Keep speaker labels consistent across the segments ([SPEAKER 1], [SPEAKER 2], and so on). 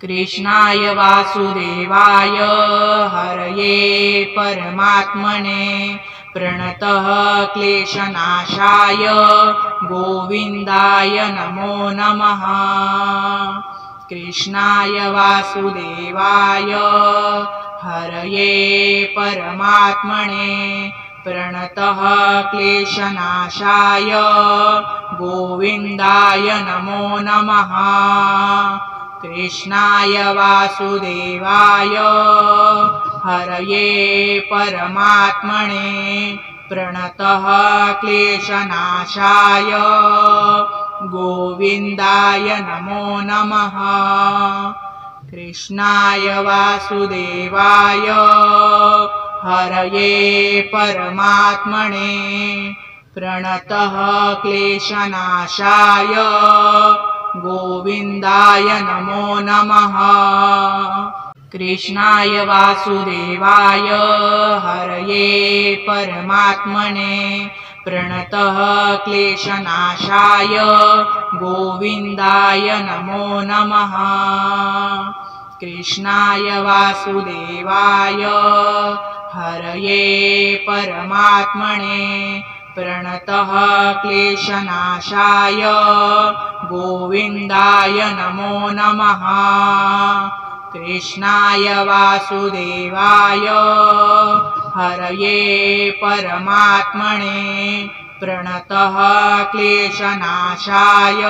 [SPEAKER 1] कृष्णाय वासुदेवाय हरये परमात्मने प्रणतः क्लेशनाशाय गोविन्दाय नमो नमः। कृष्णाय वासुदेवाय हरये परमात्मने प्रणतः क्लेशनाशाय गोविन्दाय नमो नमः। कृष्णाय वासुदेवाय हरये परमात्मने प्रणतः क्लेशनाशाय गोविन्दाय नमो नमः। कृष्णाय वासुदेवाय हरये परमात्मने प्रणतः क्लेशनाशाय गोविन्दाय नमो नमः। कृष्णाय वासुदेवाय हरये परमात्मने प्रणतः क्लेशनाशाय गोविन्दाय नमो नमः। कृष्णाय वासुदेवाय हरये परमात्मने प्रणतः क्लेशनाशाय गोविन्दाय नमो नमः। कृष्णाय वासुदेवाय हरये परमात्मने प्रणतः क्लेशनाशाय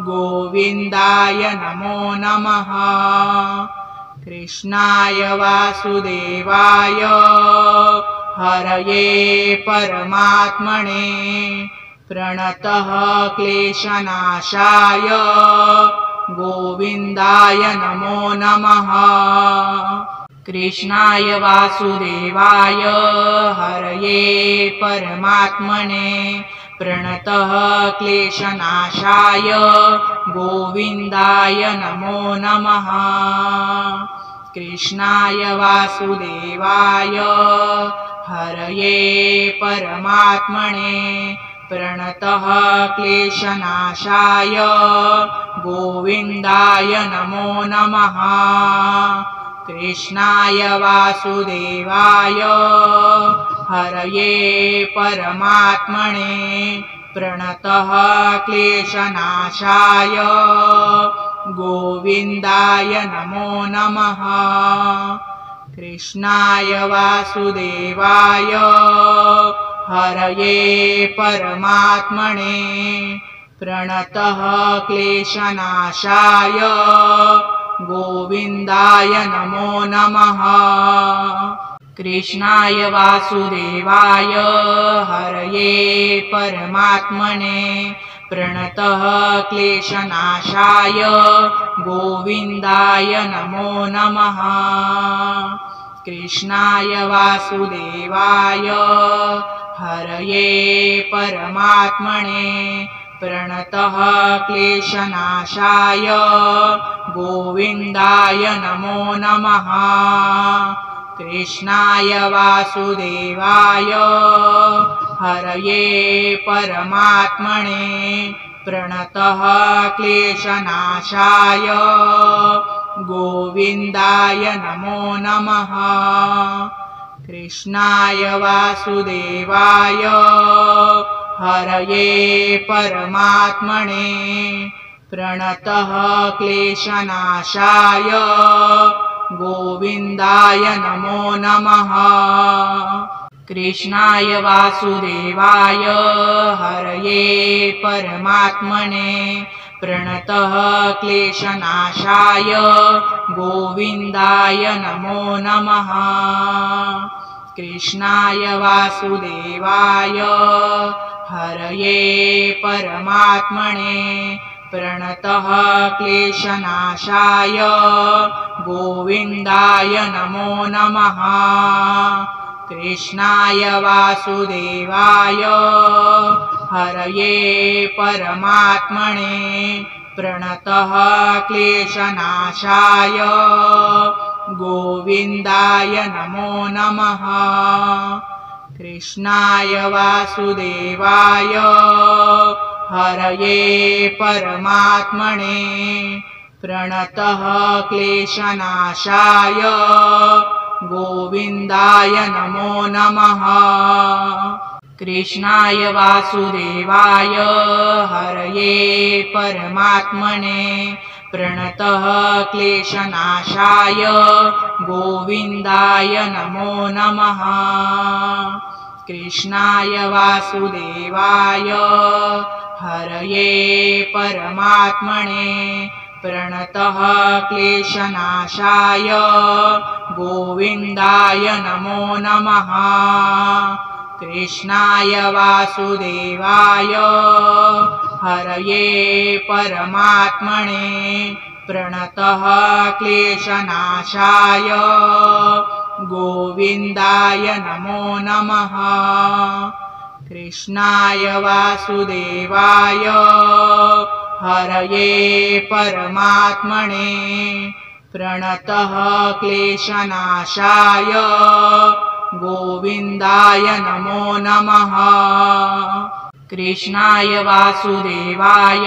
[SPEAKER 1] गोविन्दाय नमो नमः। कृष्णाय वासुदेवाय हरये परमात्मने प्रणतः क्लेशनाशाय गोविन्दाय नमो नमः। कृष्णाय वासुदेवाय हरये परमात्मने प्रणतः क्लेशनाशाय गोविन्दाय नमो नमः। कृष्णाय वासुदेवाय हरये परमात्मने प्रणतः क्लेशनाशाय गोविन्दाय नमो नमः। कृष्णाय वासुदेवाय हरये परमात्मने प्रणतः क्लेशनाशाय गोविन्दाय नमो नमः। कृष्णाय वासुदेवाय हरये परमात्मने प्रणतः क्लेशनाशाय गोविन्दाय नमो नमः। कृष्णाय वासुदेवाय हरये परमात्मने प्रणतः क्लेशनाशाय गोविन्दाय नमो नमः। कृष्णाय वासुदेवाय हरये परमात्मने प्रणतः क्लेशनाशाय गोविन्दाय नमो नमः। कृष्णाय वासुदेवाय हरये परमात्मने प्रणतः क्लेशनाशाय गोविन्दाय नमो नमः। कृष्णाय वासुदेवाय हरये परमात्मने प्रणतः क्लेशनाशाय गोविन्दाय नमो नमः। कृष्णाय वासुदेवाय हरये परमात्मने प्रणतः क्लेशनाशाय गोविन्दाय नमो नमः। कृष्णाय वासुदेवाय हरये परमात्मने प्रणतः क्लेशनाशाय गोविन्दाय नमो नमः। कृष्णाय वासुदेवाय हरये परमात्मने प्रणतः क्लेशनाशाय गोविन्दाय नमो नमः। कृष्णाय वासुदेवाय हरये परमात्मने प्रणतः क्लेशनाशाय गोविन्दाय नमो नमः। कृष्णाय वासुदेवाय हरये परमात्मने प्रणतः क्लेशनाशाय गोविन्दाय नमो नमः। कृष्णाय वासुदेवाय हरये परमात्मने प्रणतः क्लेशनाशाय गोविन्दाय नमो नमः। कृष्णाय वासुदेवाय हरये परमात्मने प्रणतः क्लेशनाशाय गोविन्दाय नमो नमः। कृष्णाय वासुदेवाय हरये परमात्मने प्रणतः क्लेशनाशाय गोविन्दाय नमो नमः। कृष्णाय वासुदेवाय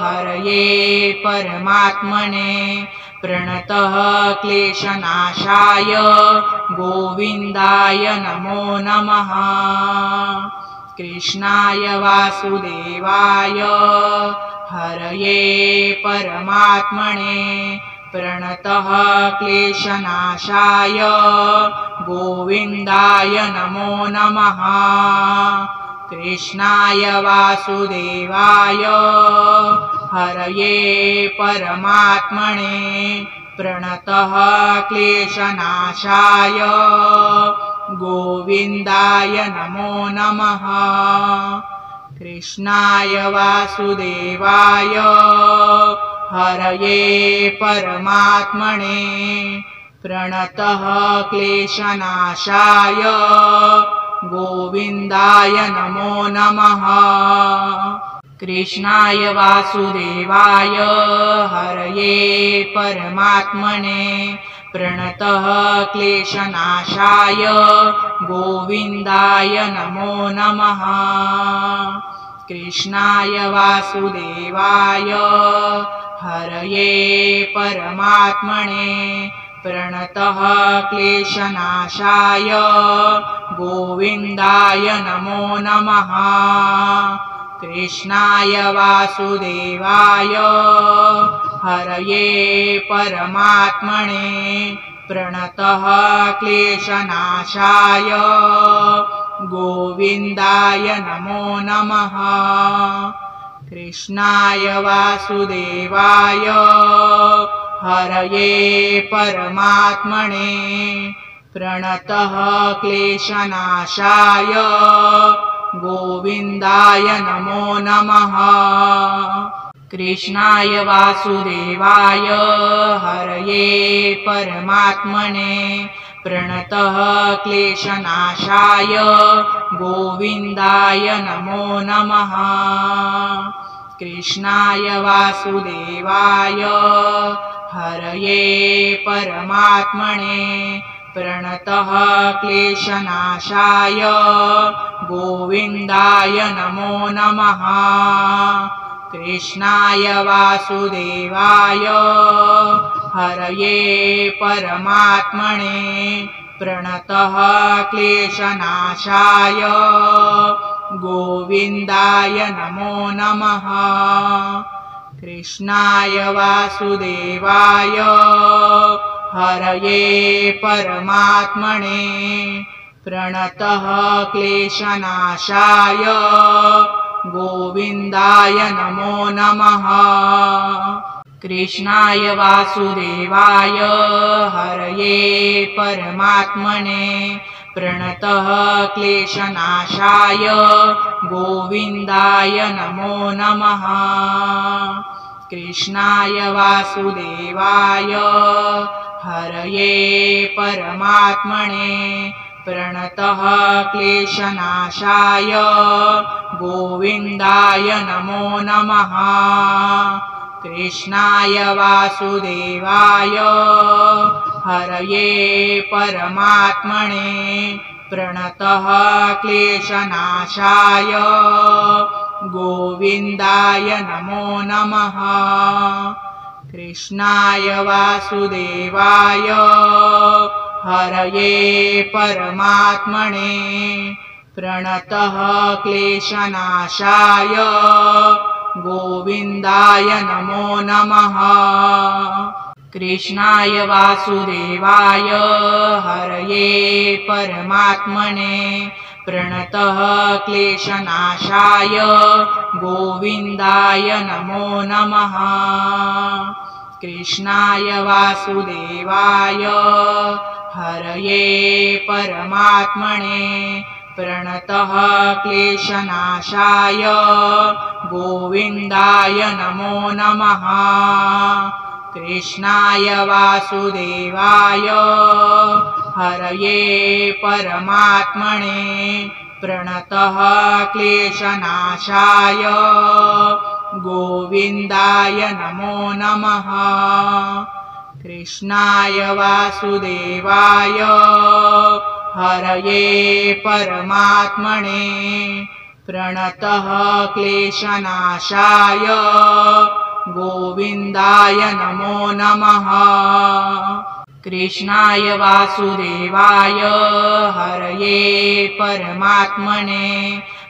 [SPEAKER 1] हरये परमात्मने प्रणतः क्लेशनाशाय गोविन्दाय नमो नमः। कृष्णाय वासुदेवाय हरये परमात्मने प्रणतः क्लेशनाशाय गोविन्दाय नमो नमः। कृष्णाय वासुदेवाय हरये परमात्मने प्रणतः क्लेशनाशाय गोविन्दाय नमो नमः। कृष्णाय वासुदेवाय हरये परमात्मने प्रणतः क्लेशनाशाय गोविन्दाय नमो नमः। कृष्णाय वासुदेवाय हरये परमात्मने प्रणतः क्लेशनाशाय गोविन्दाय नमो नमः। कृष्णाय वासुदेवाय हरये परमात्मने प्रणतः क्लेशनाशाय गोविन्दाय नमो नमः। कृष्णाय वासुदेवाय हरये परमात्मने प्रणतः क्लेशनाशाय गोविन्दाय नमो नमः। कृष्णाय वासुदेवाय हरये परमात्मने प्रणतः क्लेशनाशाय गोविन्दाय नमो नमः। कृष्णाय वासुदेवाय हरये परमात्मने प्रणतः क्लेशनाशाय गोविन्दाय नमो नमः। कृष्णाय वासुदेवाय हरये परमात्मने प्रणतः क्लेशनाशाय गोविन्दाय नमो नमः। कृष्णाय वासुदेवाय हरये परमात्मने प्रणतः क्लेशनाशाय गोविन्दाय नमो नमः। कृष्णाय वासुदेवाय हरये परमात्मने प्रणतः क्लेशनाशाय गोविन्दाय नमो नमः। कृष्णाय वासुदेवाय हरये परमात्मने प्रणतः क्लेशनाशाय गोविन्दाय नमो नमः। कृष्णाय वासुदेवाय हरये परमात्मने प्रणतः क्लेशनाशाय गोविन्दाय नमो नमः। कृष्णाय वासुदेवाय हरये परमात्मने प्रणतः क्लेशनाशाय गोविन्दाय नमो नमः। कृष्णाय वासुदेवाय हरये परमात्मने प्रणतः क्लेशनाशाय गोविन्दाय नमो नमः। कृष्णाय वासुदेवाय हरये परमात्मने प्रणतः क्लेशनाशाय गोविन्दाय नमो नमः। कृष्णाय वासुदेवाय हरये परमात्मने प्रणतः क्लेशनाशाय गोविन्दाय नमो नमः। कृष्णाय वासुदेवाय हरये परमात्मने प्रणतः क्लेशनाशाय गोविन्दाय नमो नमः। कृष्णाय वासुदेवाय हरये परमात्मने प्रणतः क्लेशनाशाय गोविन्दाय नमो नमः। कृष्णाय वासुदेवाय हरये परमात्मने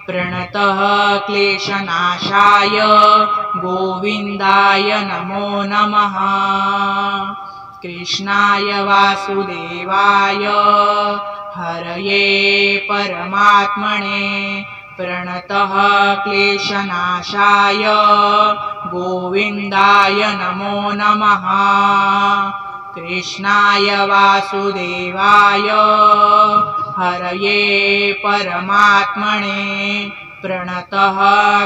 [SPEAKER 1] प्रणतः क्लेशनाशाय गोविन्दाय नमो नमः। कृष्णाय वासुदेवाय हरये परमात्मने प्रणतः क्लेशनाशाय गोविन्दाय नमो नमः। कृष्णाय वासुदेवाय हरये परमात्मने प्रणतः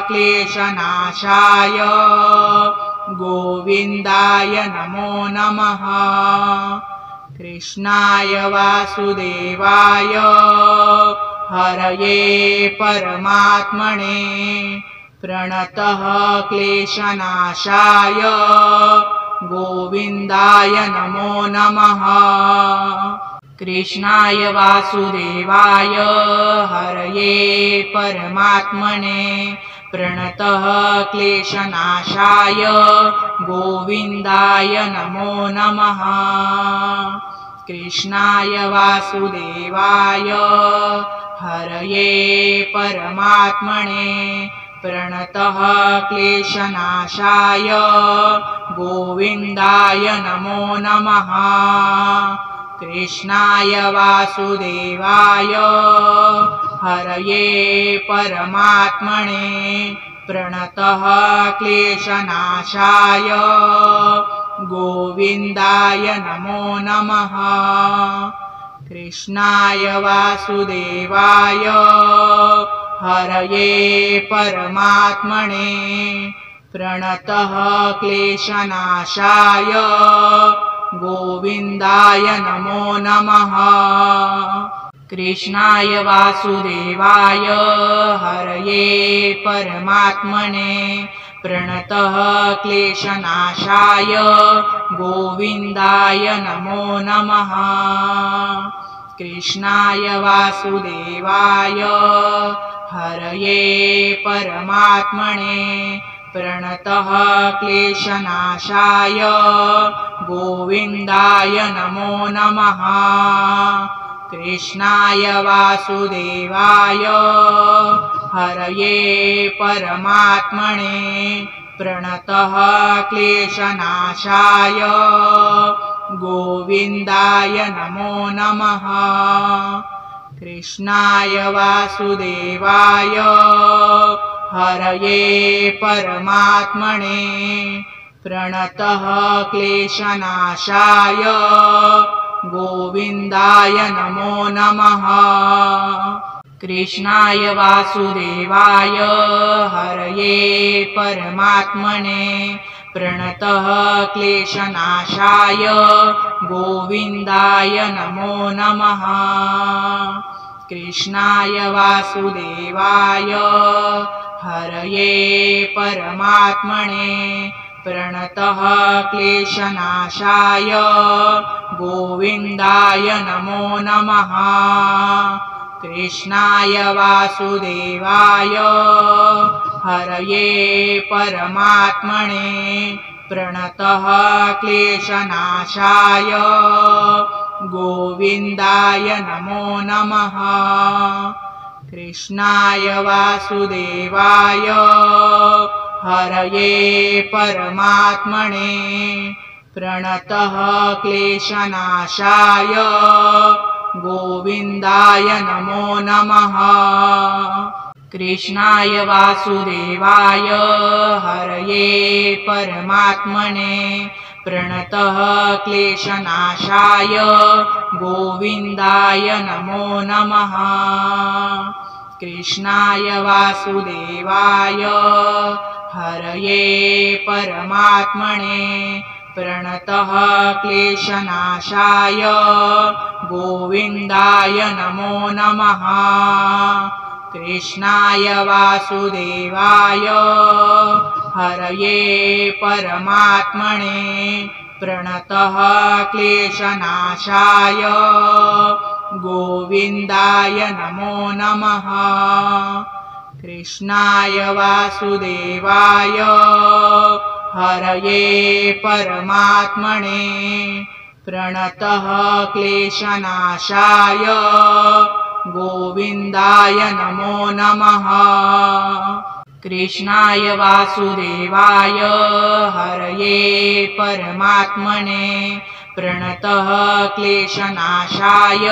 [SPEAKER 1] क्लेशनाशाय गोविन्दाय नमो नमः। कृष्णाय वासुदेवाय हरये परमात्मने प्रणतः क्लेशनाशाय गोविन्दाय नमो नमः। कृष्णाय वासुदेवाय हरये परमात्मने प्रणतः क्लेशनाशाय गोविन्दाय नमो नमः। कृष्णाय वासुदेवाय हरये परमात्मने प्रणतः क्लेशनाशाय गोविन्दाय नमो नमः। कृष्णाय वासुदेवाय हरये परमात्मने प्रणतः क्लेशनाशाय गोविन्दाय नमो नमः। कृष्णाय वासुदेवाय हरये परमात्मने प्रणतः क्लेशनाशाय गोविन्दाय नमो नमः। कृष्णाय वासुदेवाय हरये परमात्मने प्रणतः क्लेशनाशाय गोविन्दाय नमो नमः। कृष्णाय वासुदेवाय हरये परमात्मने प्रणतः क्लेशनाशाय गोविन्दाय नमो नमः। कृष्णाय वासुदेवाय हरये परमात्मने प्रणतः क्लेशनाशाय गोविन्दाय नमो नमः। कृष्णाय वासुदेवाय हरये परमात्मने प्रणतः क्लेशनाशाय गोविन्दाय नमो नमः। कृष्णाय वासुदेवाय हरये परमात्मने प्रणतः क्लेशनाशाय गोविन्दाय नमो नमः। कृष्णाय वासुदेवाय हरये परमात्मने प्रणतः क्लेशनाशाय गोविन्दाय नमो नमः। कृष्णाय वासुदेवाय हरये परमात्मने प्रणतः क्लेशनाशाय गोविन्दाय नमो नमः। कृष्णाय वासुदेवाय हरये परमात्मने प्रणतः क्लेशनाशाय गोविन्दाय नमो नमः। कृष्णाय वासुदेवाय हरये परमात्मने प्रणतः क्लेशनाशाय गोविन्दाय नमो नमः। कृष्णाय वासुदेवाय हरये परमात्मने प्रणतः क्लेशनाशाय गोविन्दाय नमो नमः। कृष्णाय वासुदेवाय हरये परमात्मने प्रणतः क्लेशनाशाय गोविन्दाय नमो नमः। कृष्णाय वासुदेवाय हरये परमात्मने प्रणतः क्लेशनाशाय गोविन्दाय नमो नमः। कृष्णाय वासुदेवाय हरये परमात्मने प्रणतः क्लेशनाशाय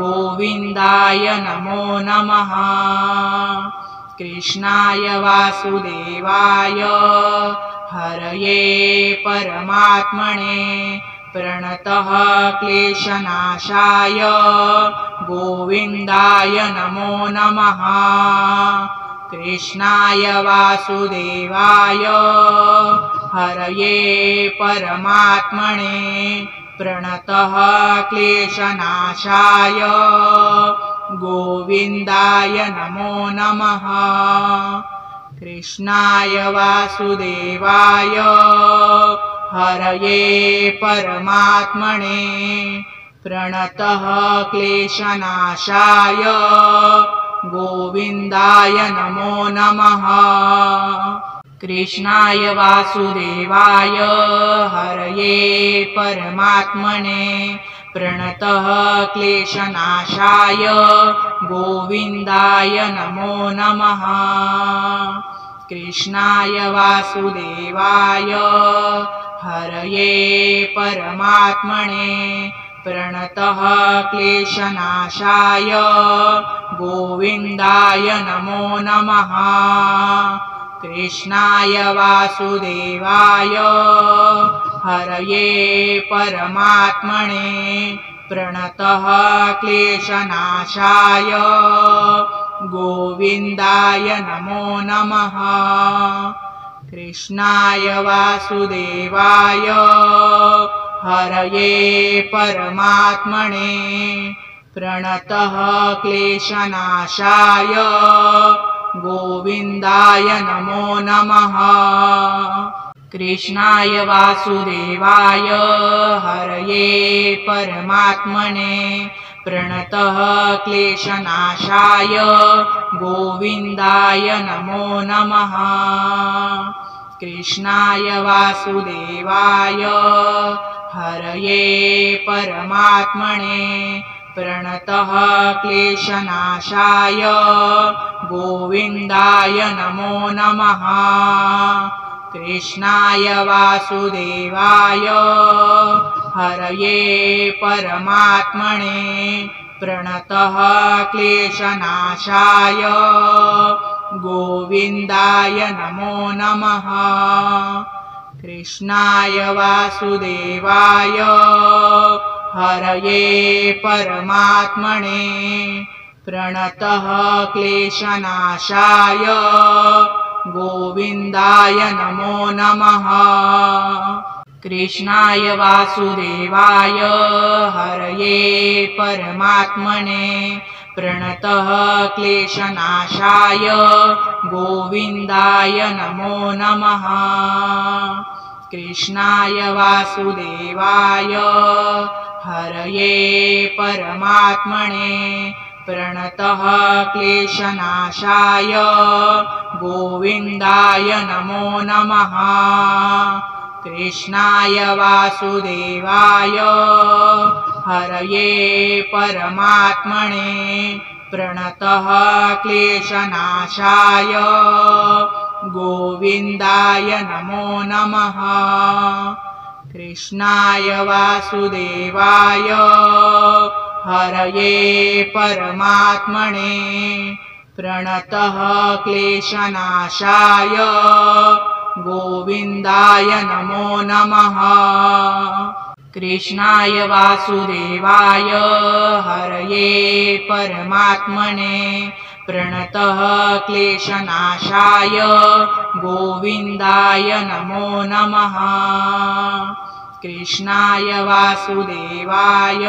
[SPEAKER 1] गोविन्दाय नमो नमः। कृष्णाय वासुदेवाय हरये परमात्मने प्रणतः क्लेशनाशाय गोविन्दाय नमो नमः। कृष्णाय वासुदेवाय हरये परमात्मने प्रणतः क्लेशनाशाय गोविन्दाय नमो नमः। कृष्णाय वासुदेवाय हरये परमात्मने प्रणतः क्लेशनाशाय गोविन्दाय नमो नमः। कृष्णाय वासुदेवाय हरये परमात्मने प्रणतः क्लेशनाशाय गोविन्दाय नमो नमः। कृष्णाय वासुदेवाय हरये परमात्मने प्रणतः क्लेशनाशाय गोविन्दाय नमो नमः। कृष्णाय वासुदेवाय हरये परमात्मने प्रणतः क्लेशनाशाय गोविन्दाय नमो नमः। कृष्णाय वासुदेवाय हरये परमात्मने प्रणतः क्लेशनाशाय गोविन्दाय नमो नमः। कृष्णाय वासुदेवाय हरये परमात्मने प्रणतः क्लेशनाशाय गोविन्दाय नमो नमः। कृष्णाय वासुदेवाय हरये परमात्मने प्रणतः क्लेशनाशाय गोविन्दाय नमो नमः। कृष्णाय वासुदेवाय हरये परमात्मने प्रणतः क्लेशनाशाय गोविन्दाय नमो नमः। कृष्णाय वासुदेवाय हरये परमात्मने प्रणतः क्लेशनाशाय गोविन्दाय नमो नमः। कृष्णाय वासुदेवाय हरये परमात्मने प्रणतः क्लेशनाशाय गोविन्दाय नमो नमः। कृष्णाय वासुदेवाय हरये परमात्मने प्रणतः क्लेशनाशाय गोविन्दाय नमो नमः। कृष्णाय वासुदेवाय हरये परमात्मने प्रणतः क्लेशनाशाय गोविन्दाय नमो नमः। कृष्णाय वासुदेवाय हरये परमात्मने प्रणतः क्लेशनाशाय गोविन्दाय नमो नमः। कृष्णाय वासुदेवाय हरये परमात्मने प्रणतः क्लेशनाशाय गोविन्दाय नमो नमः। कृष्णाय वासुदेवाय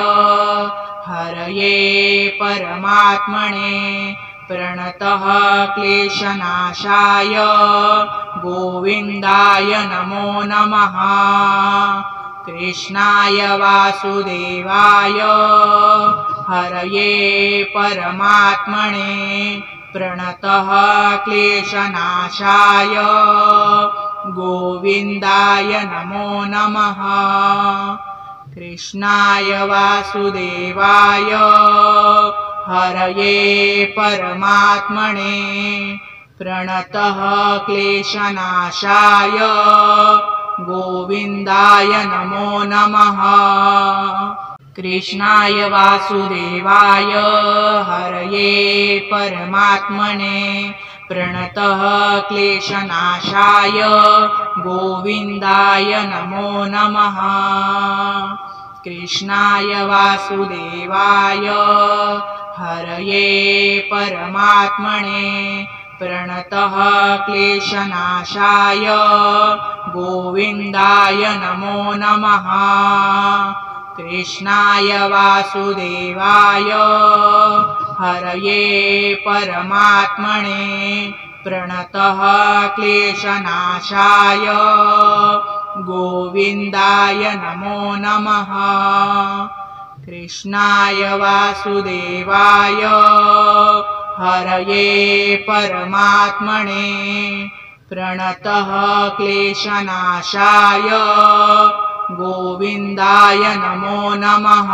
[SPEAKER 1] हरये परमात्मने प्रणतः क्लेशनाशाय गोविन्दाय नमो नमः। कृष्णाय वासुदेवाय हरये परमात्मने प्रणतः क्लेशनाशाय गोविन्दाय नमो नमः। कृष्णाय वासुदेवाय हरये परमात्मने प्रणतः क्लेशनाशाय गोविन्दाय नमो नमः। कृष्णाय वासुदेवाय हरये परमात्मने प्रणतः क्लेशनाशाय गोविन्दाय नमो नमः। कृष्णाय वासुदेवाय हरये परमात्मने प्रणतः क्लेशनाशाय गोविन्दाय नमो नमः। कृष्णाय वासुदेवाय हरये परमात्मने प्रणतः क्लेशनाशाय गोविन्दाय नमो नमः। कृष्णाय वासुदेवाय हरये परमात्मने प्रणतः क्लेशनाशाय गोविन्दाय नमो नमः।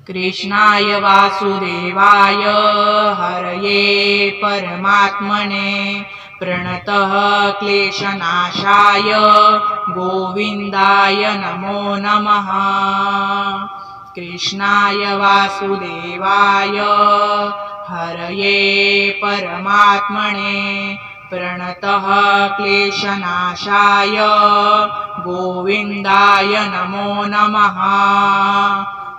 [SPEAKER 1] कृष्णाय वासुदेवाय हरये परमात्मने प्रणतः क्लेशनाशाय गोविन्दाय नमो नमः। कृष्णाय वासुदेवाय हरये परमात्मने प्रणतः क्लेशनाशाय गोविन्दाय नमो नमः।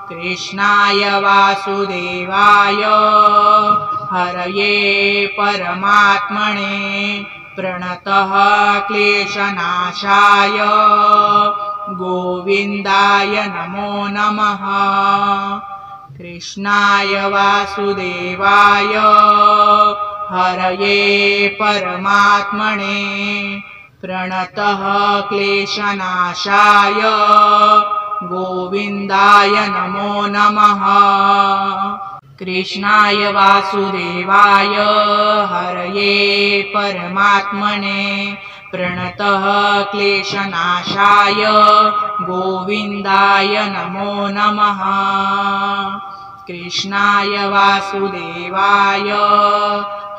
[SPEAKER 1] कृष्णाय वासुदेवाय हरये परमात्मने प्रणतः क्लेशनाशाय गोविन्दाय नमो नमः। कृष्णाय वासुदेवाय हरये परमात्मने प्रणतः क्लेशनाशाय गोविन्दाय नमो नमः। कृष्णाय वासुदेवाय हरये परमात्मने प्रणतः क्लेशनाशाय गोविन्दाय नमो नमः। कृष्णाय वासुदेवाय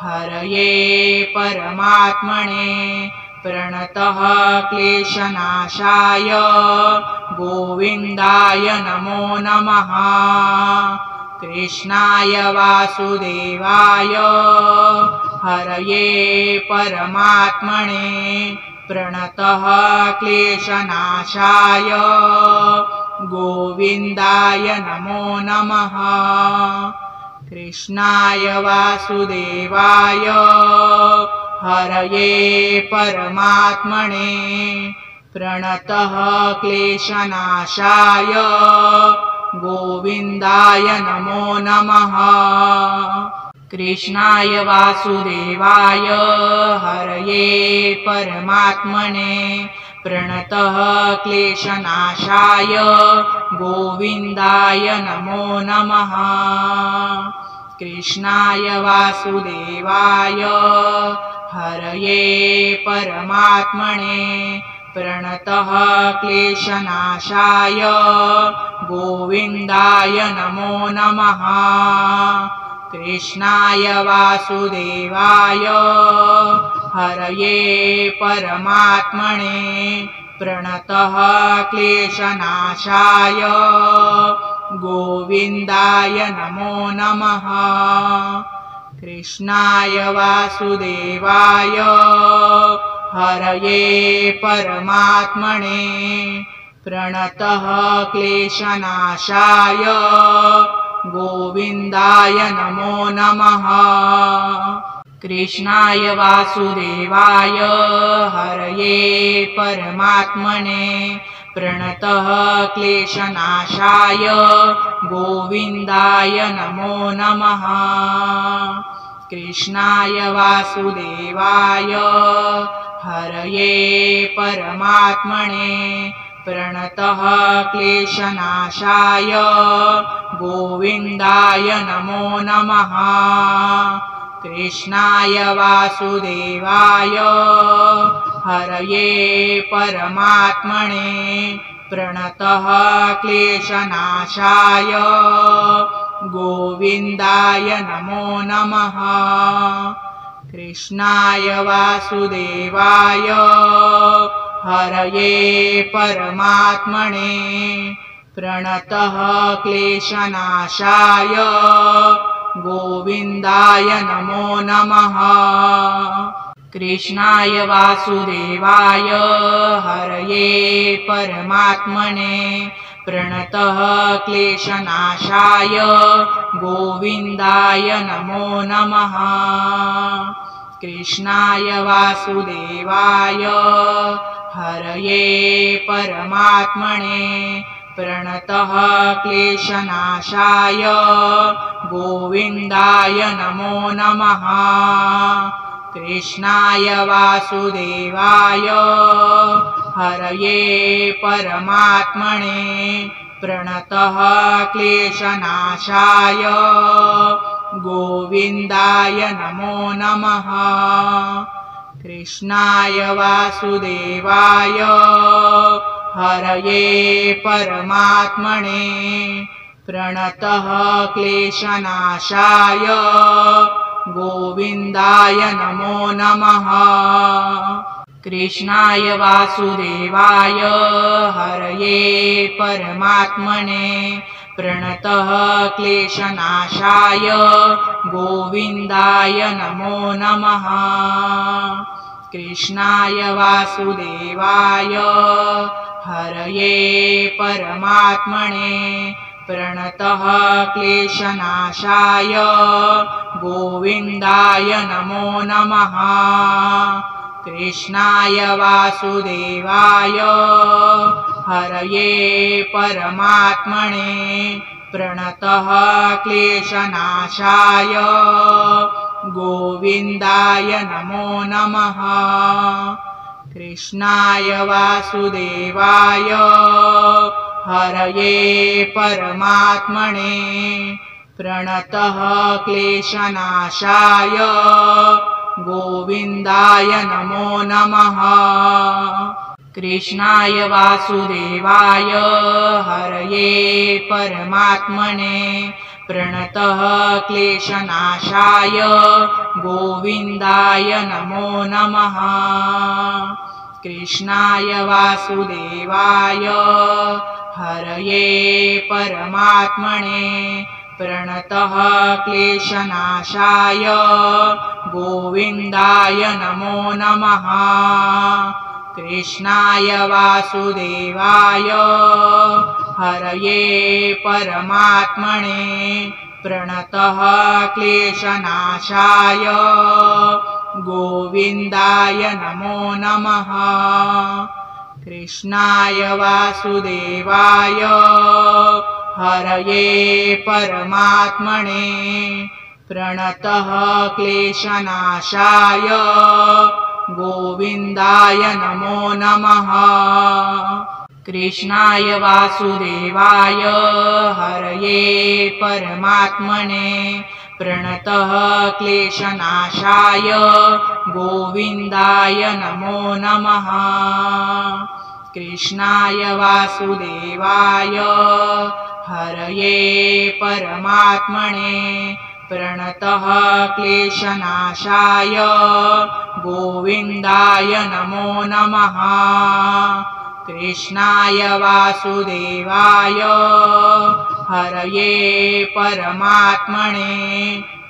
[SPEAKER 1] हरये परमात्मने प्रणतः क्लेशनाशाय गोविन्दाय नमो नमः। कृष्णाय वासुदेवाय हरये परमात्मने प्रणतः क्लेशनाशाय गोविन्दाय नमो नमः। कृष्णाय वासुदेवाय हरये परमात्मने प्रणतः क्लेशनाशाय गोविन्दाय नमो नमः। कृष्णाय वासुदेवाय हरये परमात्मने प्रणतः क्लेशनाशाय गोविन्दाय नमो नमः। कृष्णाय वासुदेवाय हरये परमात्मने प्रणतः क्लेशनाशाय गोविन्दाय नमो नमः। कृष्णाय वासुदेवाय हरये परमात्मने प्रणतः क्लेशनाशाय गोविन्दाय नमो नमः। कृष्णाय वासुदेवाय हरये परमात्मने प्रणतः क्लेशनाशाय गोविन्दाय नमो नमः। कृष्णाय वासुदेवाय हरये परमात्मने प्रणतः क्लेशनाशाय गोविन्दाय नमो नमः। कृष्णाय वासुदेवाय हरये परमात्मने प्रणतः क्लेशनाशाय गोविन्दाय नमो नमः। कृष्णाय वासुदेवाय हरये परमात्मने प्रणतः क्लेशनाशाय गोविन्दाय नमो नमः। कृष्णाय वासुदेवाय हरये परमात्मने प्रणतः क्लेशनाशाय गोविन्दाय नमो नमः। कृष्णाय वासुदेवाय हरये परमात्मने प्रणतः क्लेशनाशाय गोविन्दाय नमो नमः। कृष्णाय वासुदेवाय हरये परमात्मने प्रणतः क्लेशनाशाय गोविन्दाय नमो नमः। कृष्णाय वासुदेवाय हरये परमात्मने प्रणतः क्लेशनाशाय गोविन्दाय नमो नमः। कृष्णाय वासुदेवाय हरये परमात्मने प्रणतः क्लेशनाशाय गोविन्दाय नमो नमः। कृष्णाय वासुदेवाय हरये परमात्मने प्रणतः क्लेशनाशाय गोविन्दाय नमो नमः। कृष्णाय वासुदेवाय हरये परमात्मने प्रणतः क्लेशनाशाय गोविन्दाय नमो नमः। कृष्णाय वासुदेवाय हरये परमात्मने प्रणतः क्लेशनाशाय गोविन्दाय नमो नमः। कृष्णाय वासुदेवाय हरये परमात्मने प्रणतः क्लेशनाशाय गोविन्दाय नमो नमः। कृष्णाय वासुदेवाय हरये परमात्मने प्रणतः क्लेशनाशाय गोविन्दाय नमो नमः। कृष्णाय वासुदेवाय हरये परमात्मने प्रणतः क्लेशनाशाय गोविन्दाय नमो नमः। कृष्णाय वासुदेवाय हरये परमात्मने प्रणतः क्लेशनाशाय गोविन्दाय नमो नमः। कृष्णाय वासुदेवाय हरये परमात्मने प्रणतः क्लेशनाशाय गोविन्दाय नमो नमः। कृष्णाय वासुदेवाय हरये परमात्मने प्रणतः क्लेशनाशाय गोविन्दाय नमो नमः। कृष्णाय वासुदेवाय हरये परमात्मने प्रणतः क्लेशनाशाय गोविन्दाय नमो नमः। कृष्णाय वासुदेवाय हरये परमात्मने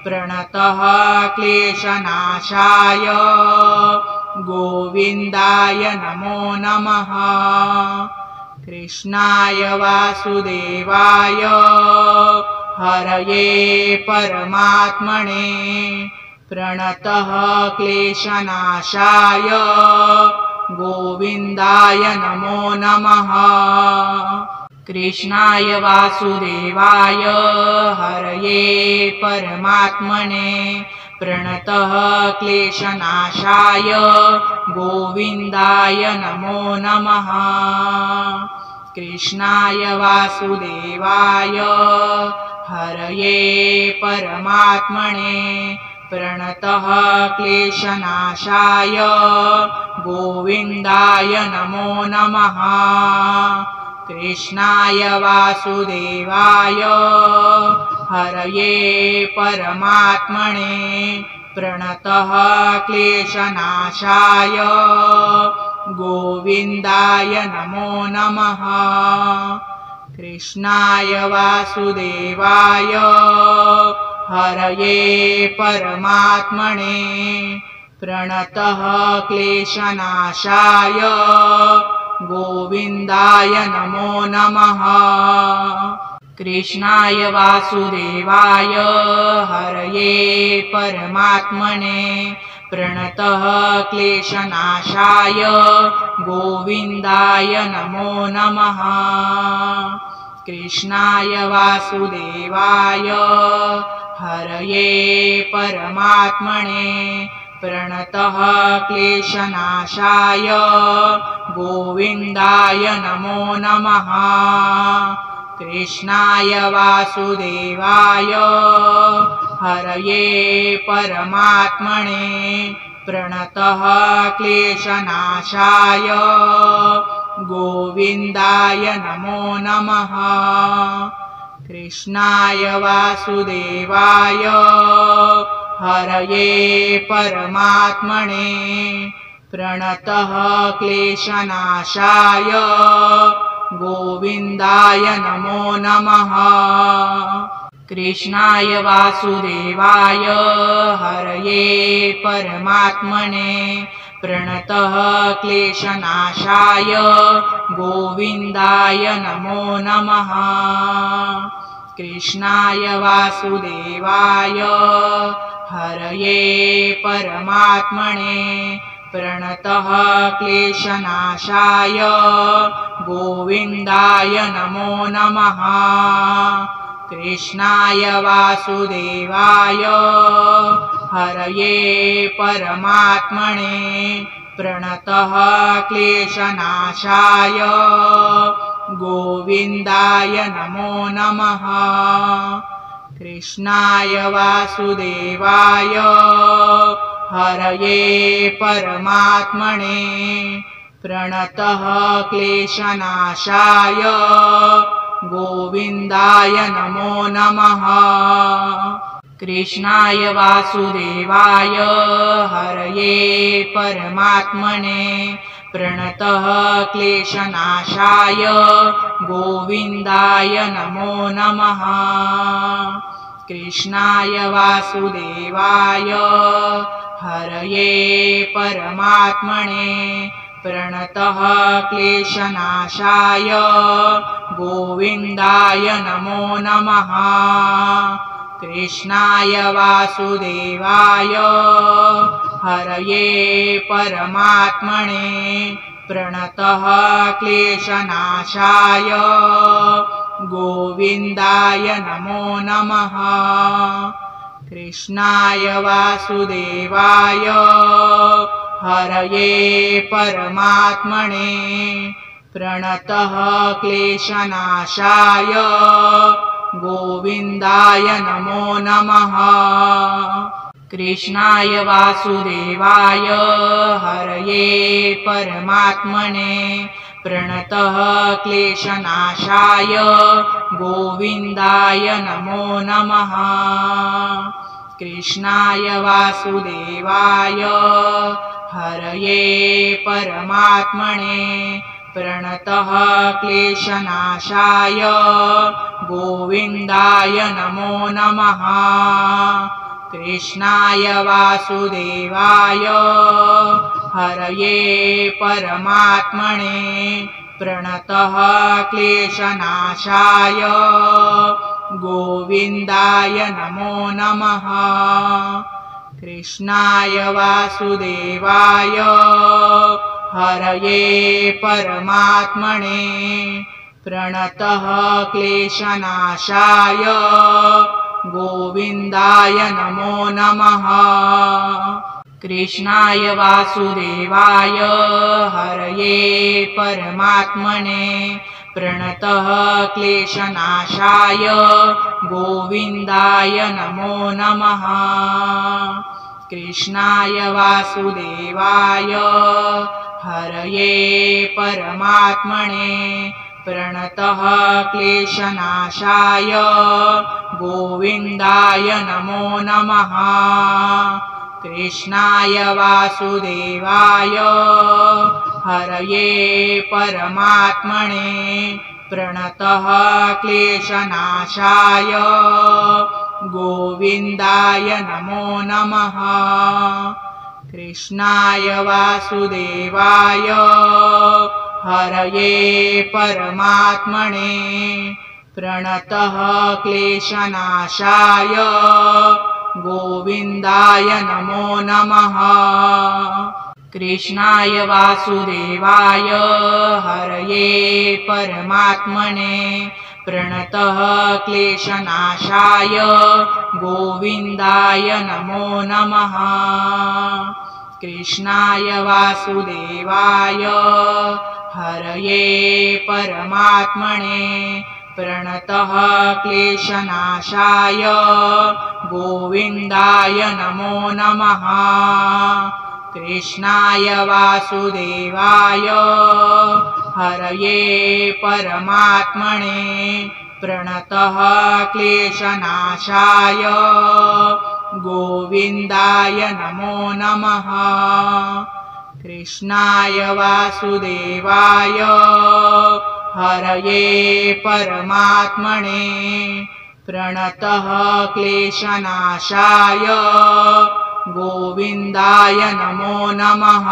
[SPEAKER 1] प्रणतः क्लेशनाशाय गोविन्दाय नमो नमः। कृष्णाय वासुदेवाय हरये परमात्मने प्रणतः क्लेशनाशाय गोविन्दाय नमो नमः। कृष्णाय वासुदेवाय हरये परमात्मने प्रणतः क्लेशनाशाय गोविन्दाय नमो नमः। कृष्णाय वासुदेवाय हरये परमात्मने प्रणतः क्लेशनाशाय गोविन्दाय नमो नमः। कृष्णाय वासुदेवाय हरये परमात्मने प्रणतः क्लेशनाशाय गोविन्दाय नमो नमः। कृष्णाय वासुदेवाय हरये परमात्मने प्रणतः क्लेशनाशाय गोविन्दाय नमो नमः। कृष्णाय वासुदेवाय हरये परमात्मने प्रणतः क्लेशनाशाय गोविन्दाय नमो नमः। कृष्णाय वासुदेवाय हरये परमात्मने प्रणतः क्लेशनाशाय गोविन्दाय नमो नमः। कृष्णाय वासुदेवाय हरये परमात्मने प्रणतः क्लेशनाशाय गोविन्दाय नमो नमः। कृष्णाय वासुदेवाय हरये परमात्मने प्रणतः क्लेशनाशाय गोविन्दाय नमो नमः। कृष्णाय वासुदेवाय हरये परमात्मने प्रणतः क्लेशनाशाय गोविन्दाय नमो नमः। कृष्णाय वासुदेवाय हरये परमात्मने प्रणतः क्लेशनाशाय गोविन्दाय नमो नमः। कृष्णाय वासुदेवाय हरये परमात्मने प्रणतः क्लेशनाशाय गोविन्दाय नमो नमः। कृष्णाय वासुदेवाय हरये परमात्मने प्रणतः क्लेशनाशाय गोविन्दाय नमो नमः। कृष्णाय वासुदेवाय हरये परमात्मने प्रणतः क्लेशनाशाय गोविन्दाय नमो नमः। कृष्णाय वासुदेवाय हरये परमात्मने प्रणतः क्लेशनाशाय गोविन्दाय नमो नमः। कृष्णाय वासुदेवाय हरये परमात्मने प्रणतः क्लेशनाशाय गोविन्दाय नमो नमः। कृष्णाय वासुदेवाय हरये परमात्मने प्रणतः क्लेशनाशाय गोविन्दाय नमो नमः। कृष्णाय वासुदेवाय हरये परमात्मने प्रणतः क्लेशनाशाय गोविन्दाय नमो नमः। कृष्णाय वासुदेवाय हरये परमात्मने प्रणतः क्लेशनाशाय गोविन्दाय नमो नमः। कृष्णाय वासुदेवाय हरये परमात्मने प्रणतः क्लेशनाशाय गोविन्दाय नमो नमः। कृष्णाय वासुदेवाय हरये परमात्मने प्रणतः क्लेशनाशाय गोविन्दाय नमो नमः। कृष्णाय वासुदेवाय हरये परमात्मने प्रणतः क्लेशनाशाय गोविन्दाय नमो नमः। कृष्णाय वासुदेवाय हरये परमात्मने प्रणतः क्लेशनाशाय गोविन्दाय नमो नमः। कृष्णाय वासुदेवाय हरये परमात्मने प्रणतः क्लेशनाशाय गोविन्दाय नमो नमः। कृष्णाय वासुदेवाय हरये परमात्मने प्रणतः क्लेशनाशाय गोविन्दाय नमो नमः। कृष्णाय वासुदेवाय हरये परमात्मने प्रणतः क्लेशनाशाय गोविन्दाय नमो नमः। कृष्णाय वासुदेवाय हरये परमात्मने प्रणतः क्लेशनाशाय गोविन्दाय नमो नमः। कृष्णाय वासुदेवाय हरये परमात्मने प्रणतः क्लेशनाशाय गोविन्दाय नमो नमः। कृष्णाय वासुदेवाय हरये परमात्मने प्रणतः क्लेशनाशाय गोविन्दाय नमो नमः।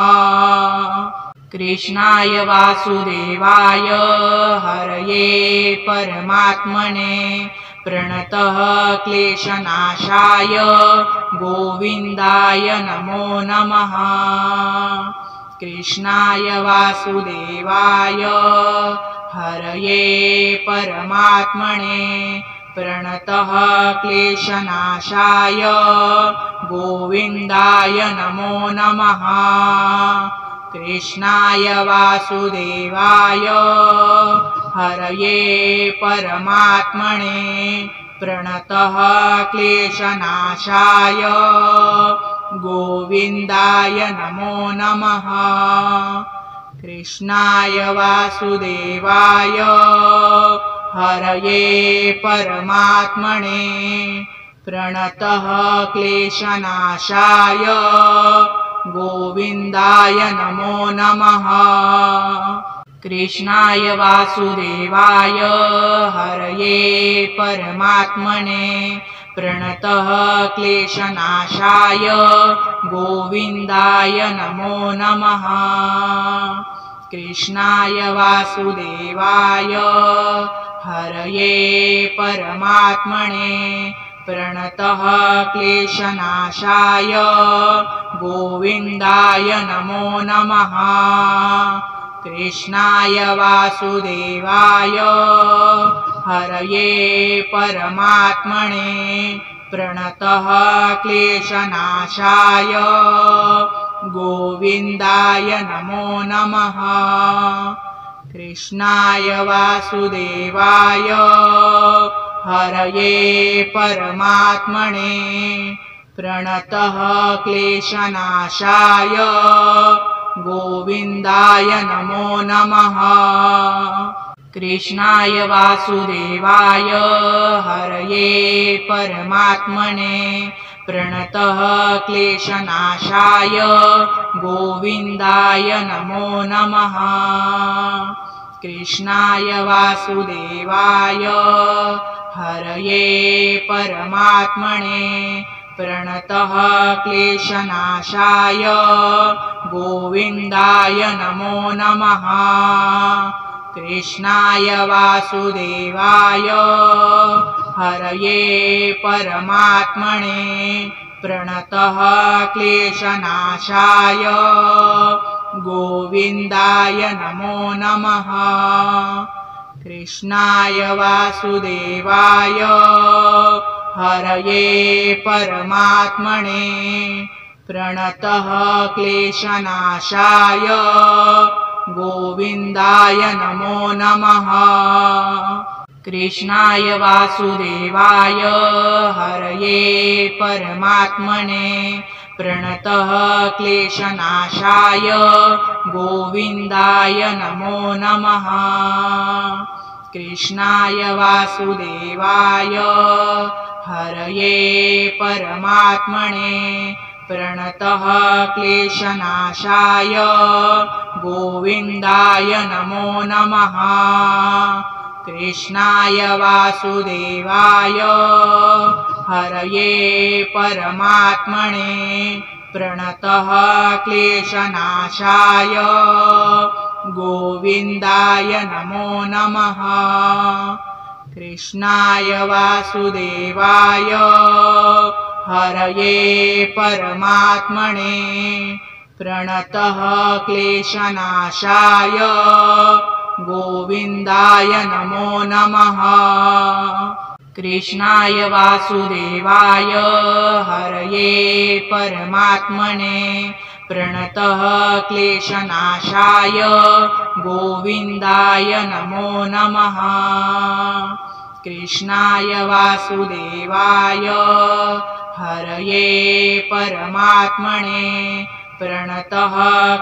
[SPEAKER 1] कृष्णाय वासुदेवाय हरये परमात्मने प्रणतः क्लेशनाशाय गोविन्दाय नमो नमः। कृष्णाय वासुदेवाय हरये परमात्मने प्रणतः क्लेशनाशाय गोविन्दाय नमो नमः। कृष्णाय वासुदेवाय हरये परमात्मने प्रणतः क्लेशनाशाय गोविन्दाय नमो नमः। कृष्णाय वासुदेवाय हरये परमात्मने प्रणतः क्लेशनाशाय गोविन्दाय नमो नमः। कृष्णाय वासुदेवाय हरये परमात्मने प्रणतः क्लेशनाशाय गोविन्दाय नमो नमः। कृष्णाय वासुदेवाय हरये परमात्मने प्रणतः क्लेशनाशाय गोविन्दाय नमो नमः। कृष्णाय वासुदेवाय हरये परमात्मने प्रणतः क्लेशनाशाय गोविन्दाय नमो नमः। कृष्णाय वासुदेवाय हरये परमात्मने प्रणतः क्लेशनाशाय गोविन्दाय नमो नमः। कृष्णाय वासुदेवाय हरये परमात्मने प्रणतः क्लेशनाशाय गोविन्दाय नमो नमः। कृष्णाय वासुदेवाय हरये परमात्मने प्रणतः क्लेशनाशाय गोविन्दाय नमो नमः। कृष्णाय वासुदेवाय हरये परमात्मने प्रणतः क्लेशनाशाय गोविन्दाय नमो नमः। कृष्णाय वासुदेवाय हरये परमात्मने प्रणतः क्लेशनाशाय गोविन्दाय नमो नमः। कृष्णाय वासुदेवाय हरये परमात्मने प्रणतः क्लेशनाशाय गोविन्दाय नमो नमः। कृष्णाय वासुदेवाय हरये परमात्मने प्रणतः क्लेशनाशाय गोविन्दाय नमो नमः। कृष्णाय वासुदेवाय हरये परमात्मने प्रणतः क्लेशनाशाय गोविन्दाय नमो नमः। कृष्णाय वासुदेवाय हरये परमात्मने प्रणतः क्लेशनाशाय गोविन्दाय नमो नमः। कृष्णाय वासुदेवाय हरये परमात्मने प्रणतः क्लेशनाशाय गोविन्दाय नमो नमः। कृष्णाय वासुदेवाय हरये परमात्मने प्रणतः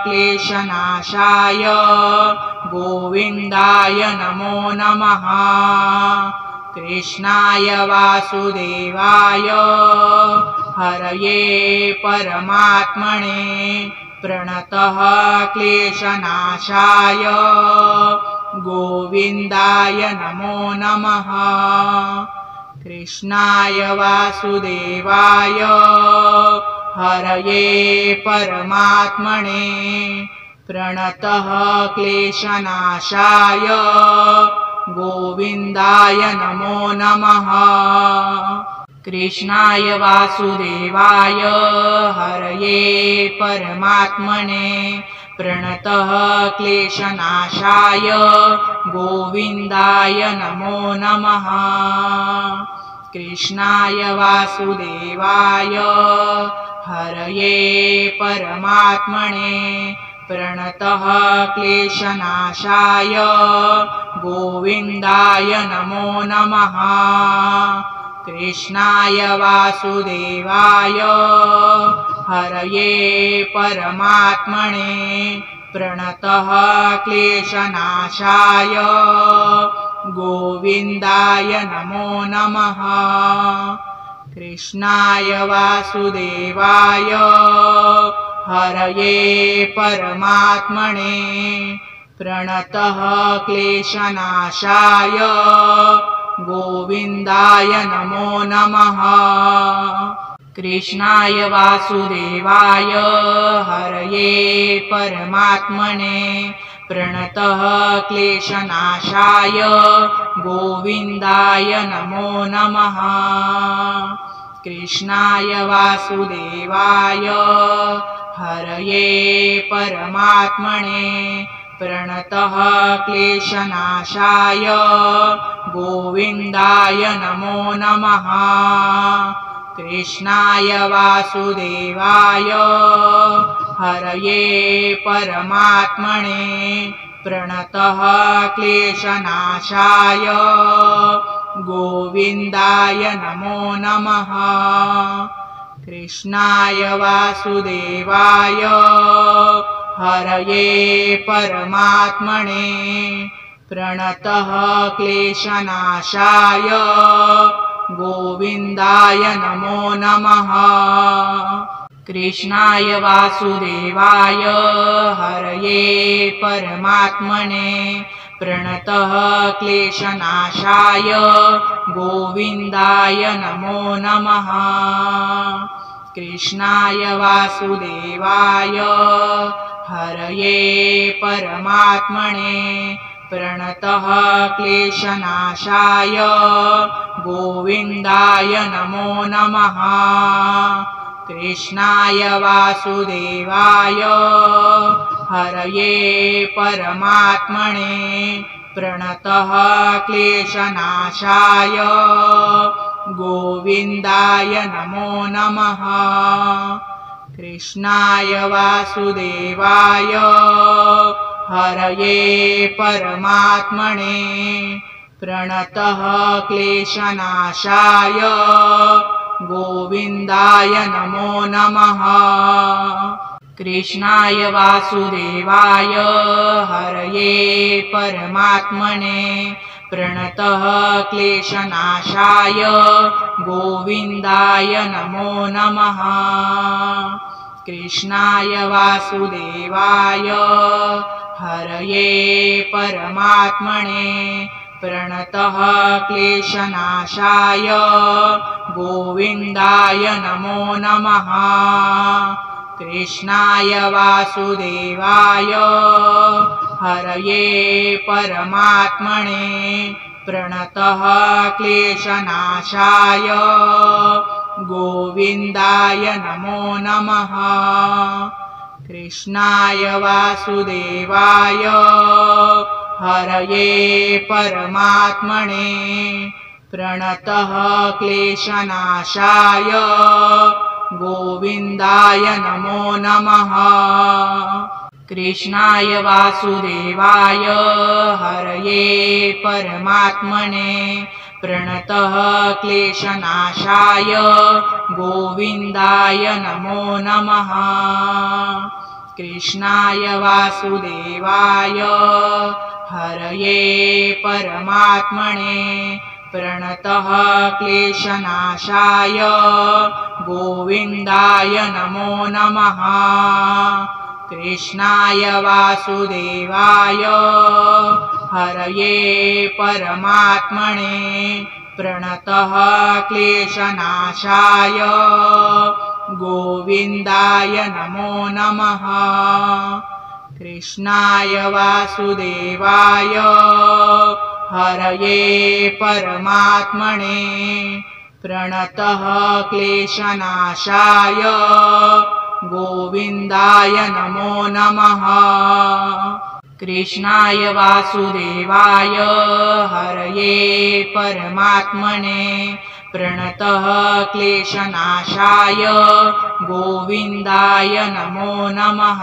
[SPEAKER 1] क्लेशनाशाय गोविन्दाय नमो नमः। कृष्णाय वासुदेवाय हरये परमात्मने प्रणतः क्लेशनाशाय गोविन्दाय नमो नमः। कृष्णाय वासुदेवाय हरये परमात्मने प्रणतः क्लेशनाशाय गोविन्दाय नमो नमः। कृष्णाय वासुदेवाय हरये परमात्मने प्रणतः क्लेशनाशाय गोविन्दाय नमो नमः। कृष्णाय वासुदेवाय हरये परमात्मने प्रणतः क्लेशनाशाय गोविन्दाय नमो नमः। कृष्णाय वासुदेवाय हरये परमात्मने प्रणतः क्लेशनाशाय गोविन्दाय नमो नमः। कृष्णाय वासुदेवाय हरये परमात्मने प्रणतः क्लेशनाशाय गोविन्दाय नमो नमः। कृष्णाय वासुदेवाय हरये परमात्मने प्रणतः क्लेशनाशाय गोविन्दाय नमो नमः। कृष्णाय वासुदेवाय हरये परमात्मने प्रणतः क्लेशनाशाय गोविन्दाय नमो नमः। कृष्णाय वासुदेवाय हरये परमात्मने प्रणतः क्लेशनाशाय गोविन्दाय नमो नमः। कृष्णाय वासुदेवाय हरये परमात्मने प्रणतः क्लेशनाशाय गोविन्दाय नमो नमः। कृष्णाय वासुदेवाय हरये परमात्मने प्रणतः क्लेशनाशाय गोविन्दाय नमो नमः। कृष्णाय वासुदेवाय हरये परमात्मने प्रणतः क्लेशनाशाय गोविन्दाय नमो नमः। कृष्णाय वासुदेवाय हरये परमात्मने प्रणतः क्लेशनाशाय गोविन्दाय नमो नमः। कृष्णाय वासुदेवाय हरये परमात्मने प्रणतः क्लेशनाशाय गोविन्दाय नमो नमः। कृष्णाय वासुदेवाय हरये परमात्मने प्रणतः क्लेशनाशाय गोविन्दाय नमो नमः। कृष्णाय वासुदेवाय हरये परमात्मने प्रणतः क्लेशनाशाय गोविन्दाय नमो नमः। कृष्णाय वासुदेवाय हरये परमात्मने प्रणतः क्लेशनाशाय गोविन्दाय नमो नमः। कृष्णाय वासुदेवाय हरये परमात्मने प्रणतः क्लेशनाशाय गोविन्दाय नमो नमः। कृष्णाय वासुदेवाय हरये परमात्मने प्रणतः क्लेशनाशाय गोविन्दाय नमो नमः। कृष्णाय वासुदेवाय हरये परमात्मने प्रणतः क्लेशनाशाय गोविन्दाय नमो नमः। कृष्णाय वासुदेवाय हरये परमात्मने प्रणतः क्लेशनाशाय गोविन्दाय नमो नमः। कृष्णाय वासुदेवाय हरये परमात्मने प्रणतः क्लेशनाशाय गोविन्दाय नमो नमः। कृष्णाय वासुदेवाय हरये परमात्मने प्रणतः क्लेशनाशाय गोविन्दाय नमो नमः।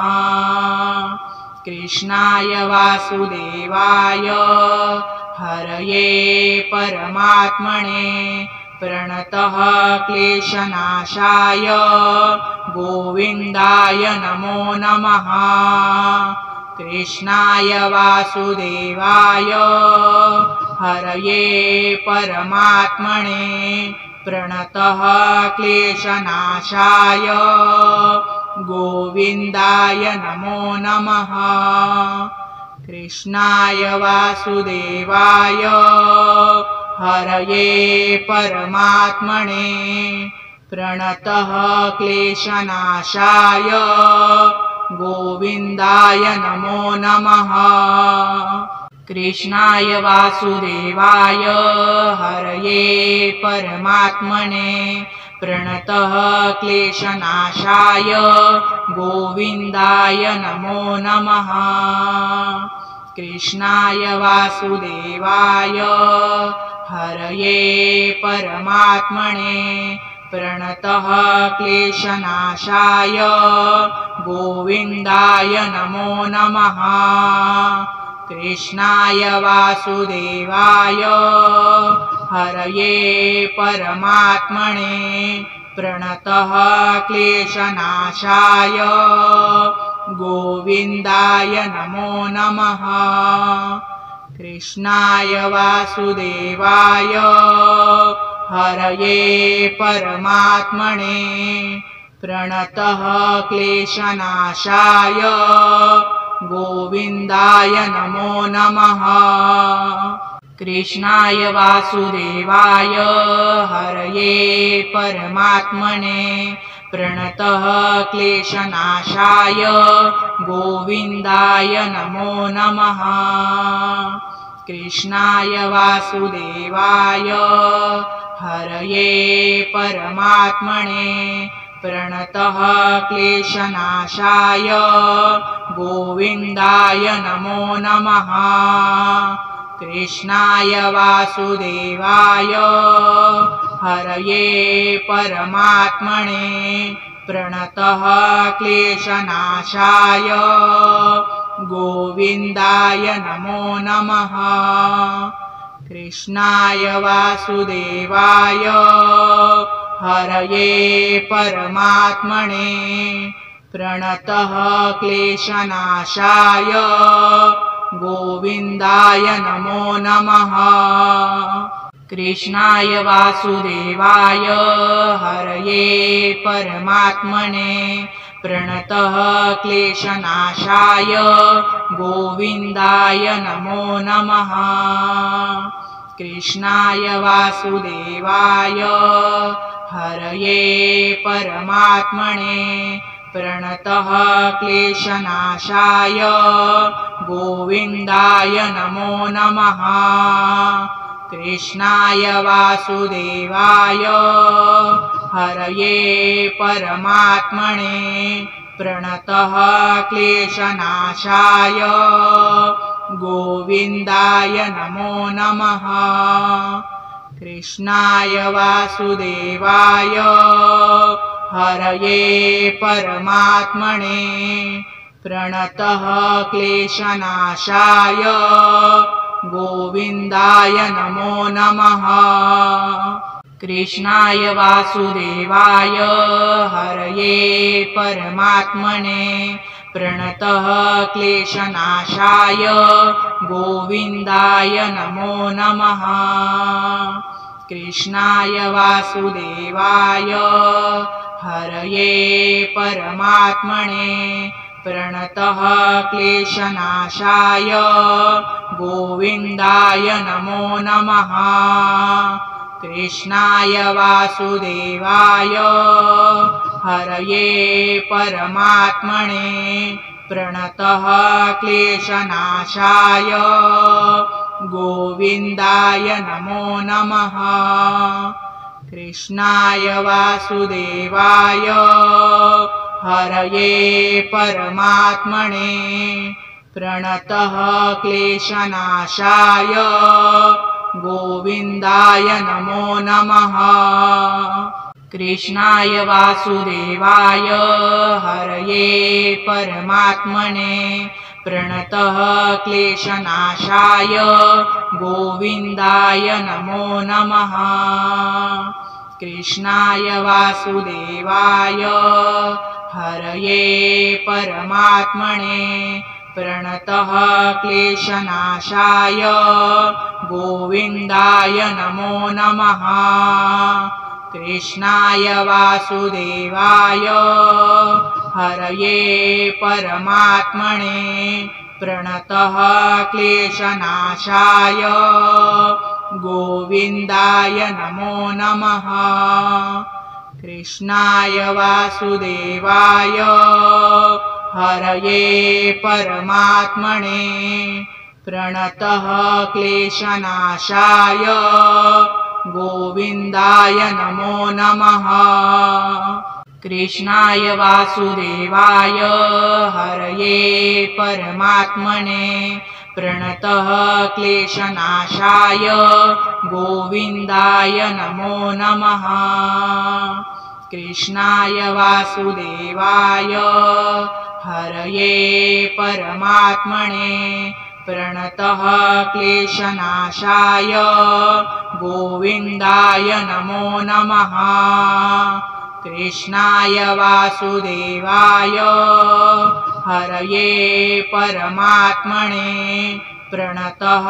[SPEAKER 1] कृष्णाय वासुदेवाय हरये परमात्मने प्रणतः क्लेशनाशाय गोविन्दाय नमो नमः। कृष्णाय वासुदेवाय हरये परमात्मने प्रणतः क्लेशनाशाय गोविन्दाय नमो नमः। कृष्णाय वासुदेवाय हरये परमात्मने प्रणतः क्लेशनाशाय गोविन्दाय नमो नमः। कृष्णाय वासुदेवाय हरये परमात्मने प्रणतः क्लेशनाशाय गोविन्दाय नमो नमः। कृष्णाय वासुदेवाय हरये परमात्मने प्रणतः क्लेशनाशाय गोविन्दाय नमो नमः। कृष्णाय वासुदेवाय हरये परमात्मने प्रणतः क्लेशनाशाय गोविन्दाय नमो नमः। कृष्णाय वासुदेवाय हरये परमात्मने प्रणतः क्लेशनाशाय गोविन्दाय नमो नमः। कृष्णाय वासुदेवाय हरये परमात्मने प्रणतः क्लेशनाशाय गोविन्दाय नमो नमः। कृष्णाय वासुदेवाय हरये परमात्मने प्रणतः क्लेशनाशाय गोविन्दाय नमो नमः। कृष्णाय वासुदेवाय हरये परमात्मने प्रणतः क्लेशनाशाय गोविन्दाय नमो नमः। कृष्णाय वासुदेवाय हरये परमात्मने प्रणतः क्लेशनाशाय गोविन्दाय नमो नमः। कृष्णाय वासुदेवाय हरये परमात्मने प्रणतः क्लेशनाशाय गोविन्दाय नमो नमः। कृष्णाय वासुदेवाय हरये परमात्मने प्रणतः क्लेशनाशाय गोविन्दाय नमो नमः। कृष्णाय वासुदेवाय हरये परमात्मने प्रणतः क्लेशनाशाय गोविन्दाय नमो नमः। कृष्णाय वासुदेवाय हरये परमात्मने प्रणतः क्लेशनाशाय गोविन्दाय नमो नमः। कृष्णाय वासुदेवाय हरये परमात्मने प्रणतः क्लेशनाशाय गोविन्दाय नमो नमः। कृष्णाय वासुदेवाय हरये परमात्मने प्रणतः क्लेशनाशाय गोविन्दाय नमो नमः। कृष्णाय वासुदेवाय हरये परमात्मने प्रणतः क्लेशनाशाय गोविन्दाय नमो नमः। कृष्णाय वासुदेवाय हरये परमात्मने प्रणतः क्लेशनाशाय गोविन्दाय नमो नमः। कृष्णाय वासुदेवाय हरये परमात्मने प्रणतः क्लेशनाशाय गोविन्दाय नमो नमः। कृष्णाय वासुदेवाय हरये परमात्मने प्रणतः क्लेशनाशाय गोविन्दाय नमो नमः। कृष्णाय वासुदेवाय हरये परमात्मने प्रणतः क्लेशनाशाय गोविन्दाय नमो नमः। कृष्णाय वासुदेवाय हरये परमात्मने प्रणतः क्लेशनाशाय गोविन्दाय नमो नमः। कृष्णाय वासुदेवाय हरये परमात्मने प्रणतः क्लेशनाशाय गोविन्दाय नमो नमः। कृष्णाय वासुदेवाय हरये परमात्मने प्रणतः क्लेशनाशाय गोविन्दाय नमो नमः। कृष्णाय वासुदेवाय हरये परमात्मने प्रणतः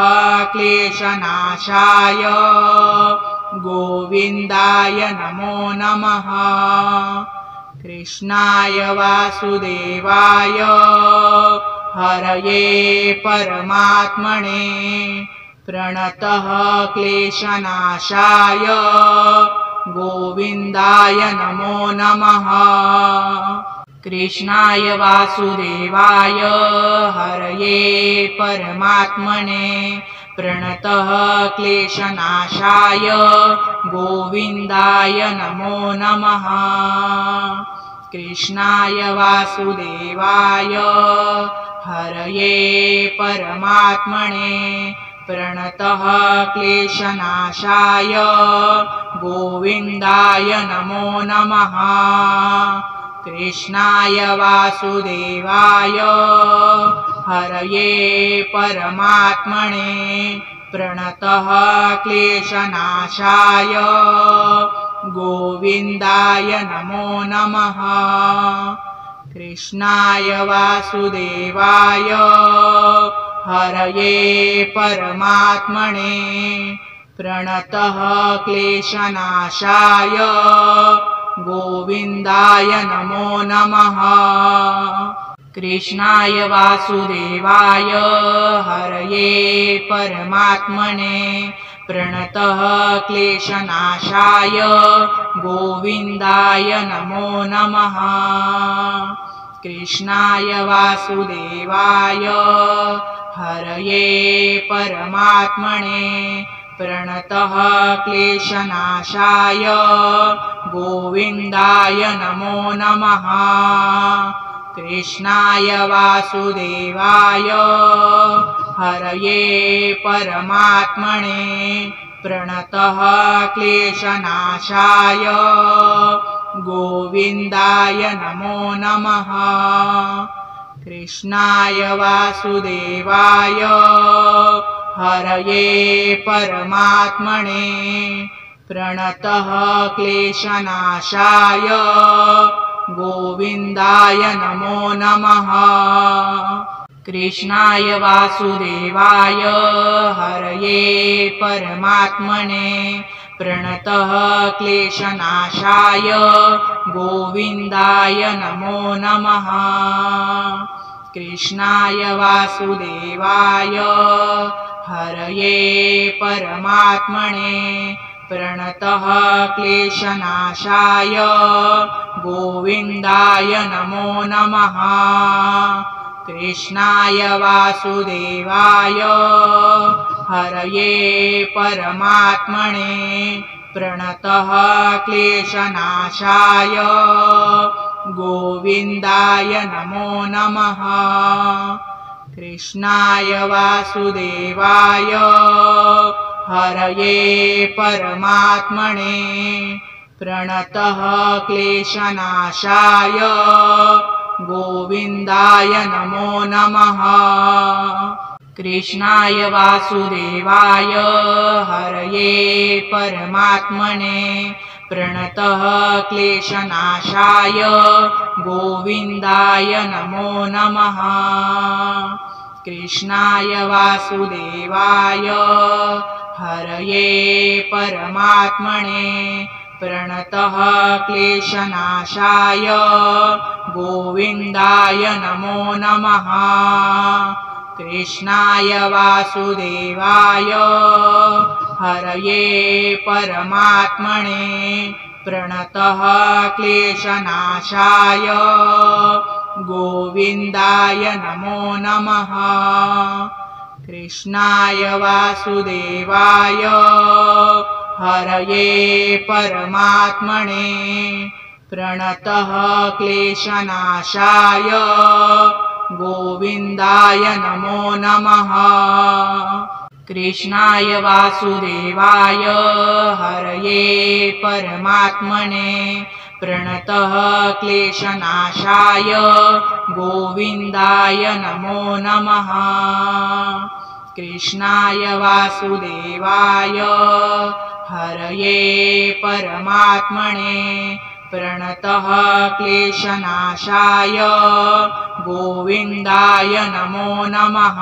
[SPEAKER 1] क्लेशनाशाय गोविन्दाय नमो नमः। कृष्णाय वासुदेवाय हरये परमात्मने प्रणतः क्लेशनाशाय गोविन्दाय नमो नमः। कृष्णाय वासुदेवाय हरये परमात्मने प्रणतः क्लेशनाशाय गोविन्दाय नमो नमः। कृष्णाय वासुदेवाय हरये परमात्मने प्रणतः क्लेशनाशाय गोविन्दाय नमो नमः। कृष्णाय वासुदेवाय हरये परमात्मने प्रणतः क्लेशनाशाय गोविन्दाय नमो नमः। कृष्णाय वासुदेवाय हरये परमात्मने प्रणतः क्लेशनाशाय गोविन्दाय नमो नमः। कृष्णाय वासुदेवाय हरये परमात्मने प्रणतः क्लेशनाशाय गोविन्दाय नमो नमः। कृष्णाय वासुदेवाय हरये परमात्मने प्रणतः क्लेशनाशाय गोविन्दाय नमो नमः। कृष्णाय वासुदेवाय हरये परमात्मने प्रणतः क्लेशनाशाय गोविन्दाय नमो नमः। कृष्णाय वासुदेवाय हरये परमात्मने प्रणतः क्लेशनाशाय गोविन्दाय नमो नमः। कृष्णाय वासुदेवाय हरये परमात्मने प्रणतः क्लेशनाशाय गोविन्दाय नमो नमः। कृष्णाय वासुदेवाय हरये परमात्मने प्रणतः क्लेशनाशाय गोविन्दाय नमो नमः। कृष्णाय वासुदेवाय हरये परमात्मने प्रणतः क्लेशनाशाय गोविन्दाय नमो नमः। कृष्णाय वासुदेवाय हरये परमात्मने प्रणतः क्लेशनाशाय गोविन्दाय नमो नमः। कृष्णाय वासुदेवाय हरये परमात्मने प्रणतः क्लेशनाशाय गोविन्दाय नमो नमः। कृष्णाय वासुदेवाय हरये परमात्मने प्रणतः क्लेशनाशाय गोविन्दाय नमो नमः। कृष्णाय वासुदेवाय हरये परमात्मने प्रणतः क्लेशनाशाय गोविन्दाय नमो नमः। कृष्णाय वासुदेवाय हरये परमात्मने प्रणतः क्लेशनाशाय गोविन्दाय नमो नमः। कृष्णाय वासुदेवाय हरये परमात्मने प्रणतः क्लेशनाशाय गोविन्दाय नमो नमः। कृष्णाय वासुदेवाय हरये परमात्मने प्रणतः क्लेशनाशाय गोविन्दाय नमो नमः।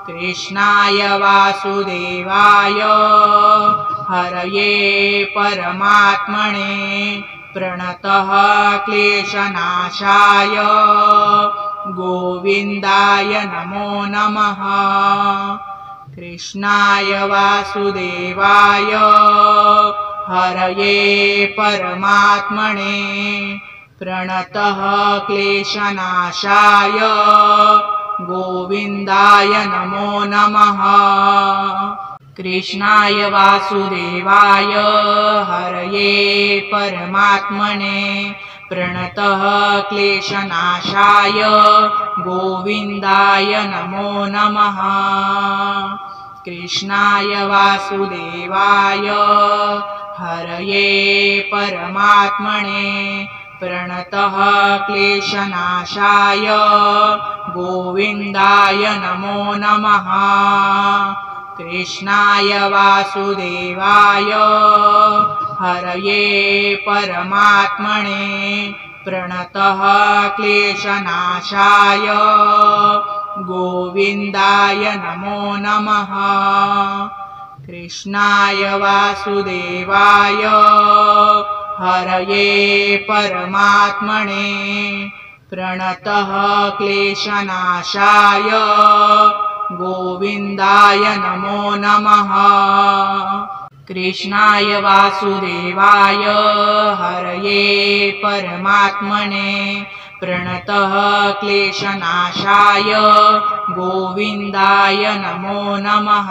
[SPEAKER 1] कृष्णाय वासुदेवाय हरये परमात्मने प्रणतः क्लेशनाशाय गोविन्दाय नमो नमः। कृष्णाय वासुदेवाय हरये परमात्मने प्रणतः क्लेशनाशाय गोविन्दाय नमो नमः। कृष्णाय वासुदेवाय हरये परमात्मने प्रणतः क्लेशनाशाय गोविन्दाय नमो नमः। कृष्णाय वासुदेवाय हरये परमात्मने प्रणतः क्लेशनाशाय गोविन्दाय नमो नमः। कृष्णाय वासुदेवाय हरये परमात्मने प्रणतः क्लेशनाशाय गोविन्दाय नमो नमः। कृष्णाय वासुदेवाय हरये परमात्मने प्रणतः क्लेशनाशाय गोविन्दाय नमो नमः। कृष्णाय वासुदेवाय हरये परमात्मने प्रणतः क्लेशनाशाय गोविन्दाय नमो नमः।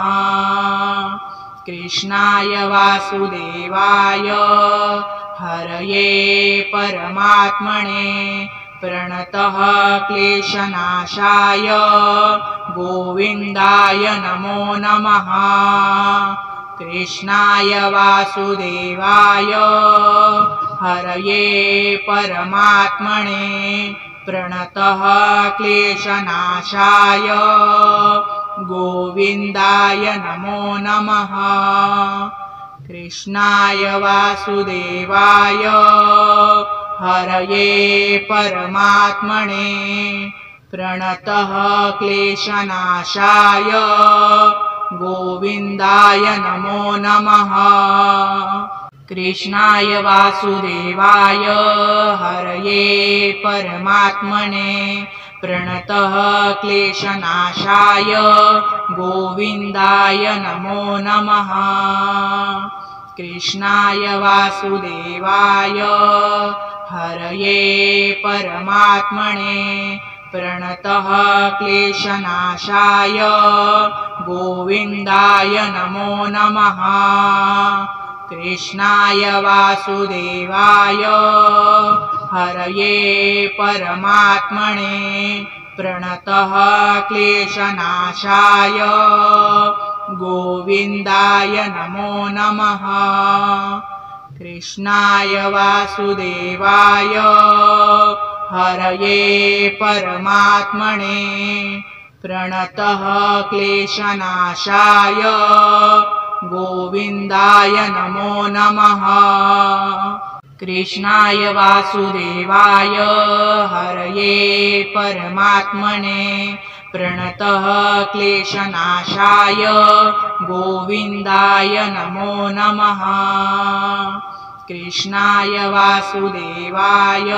[SPEAKER 1] कृष्णाय वासुदेवाय हरये परमात्मने प्रणतः क्लेशनाशाय गोविन्दाय नमो नमः। कृष्णाय वासुदेवाय हरये परमात्मने प्रणतः क्लेशनाशाय गोविन्दाय नमो नमः। कृष्णाय वासुदेवाय हरये परमात्मने प्रणतः क्लेशनाशाय गोविन्दाय नमो नमः। कृष्णाय वासुदेवाय हरये परमात्मने प्रणतः क्लेशनाशाय गोविन्दाय नमो नमः। कृष्णाय वासुदेवाय हरये परमात्मने प्रणतः क्लेशनाशाय गोविन्दाय नमो नमः। कृष्णाय वासुदेवाय हरये परमात्मने प्रणतः क्लेशनाशाय गोविन्दाय नमो नमः। कृष्णाय वासुदेवाय हरये परमात्मने प्रणतः क्लेशनाशाय गोविन्दाय नमो नमः। कृष्णाय वासुदेवाय हरये परमात्मने प्रणतः क्लेशनाशाय गोविन्दाय नमो नमः। कृष्णाय वासुदेवाय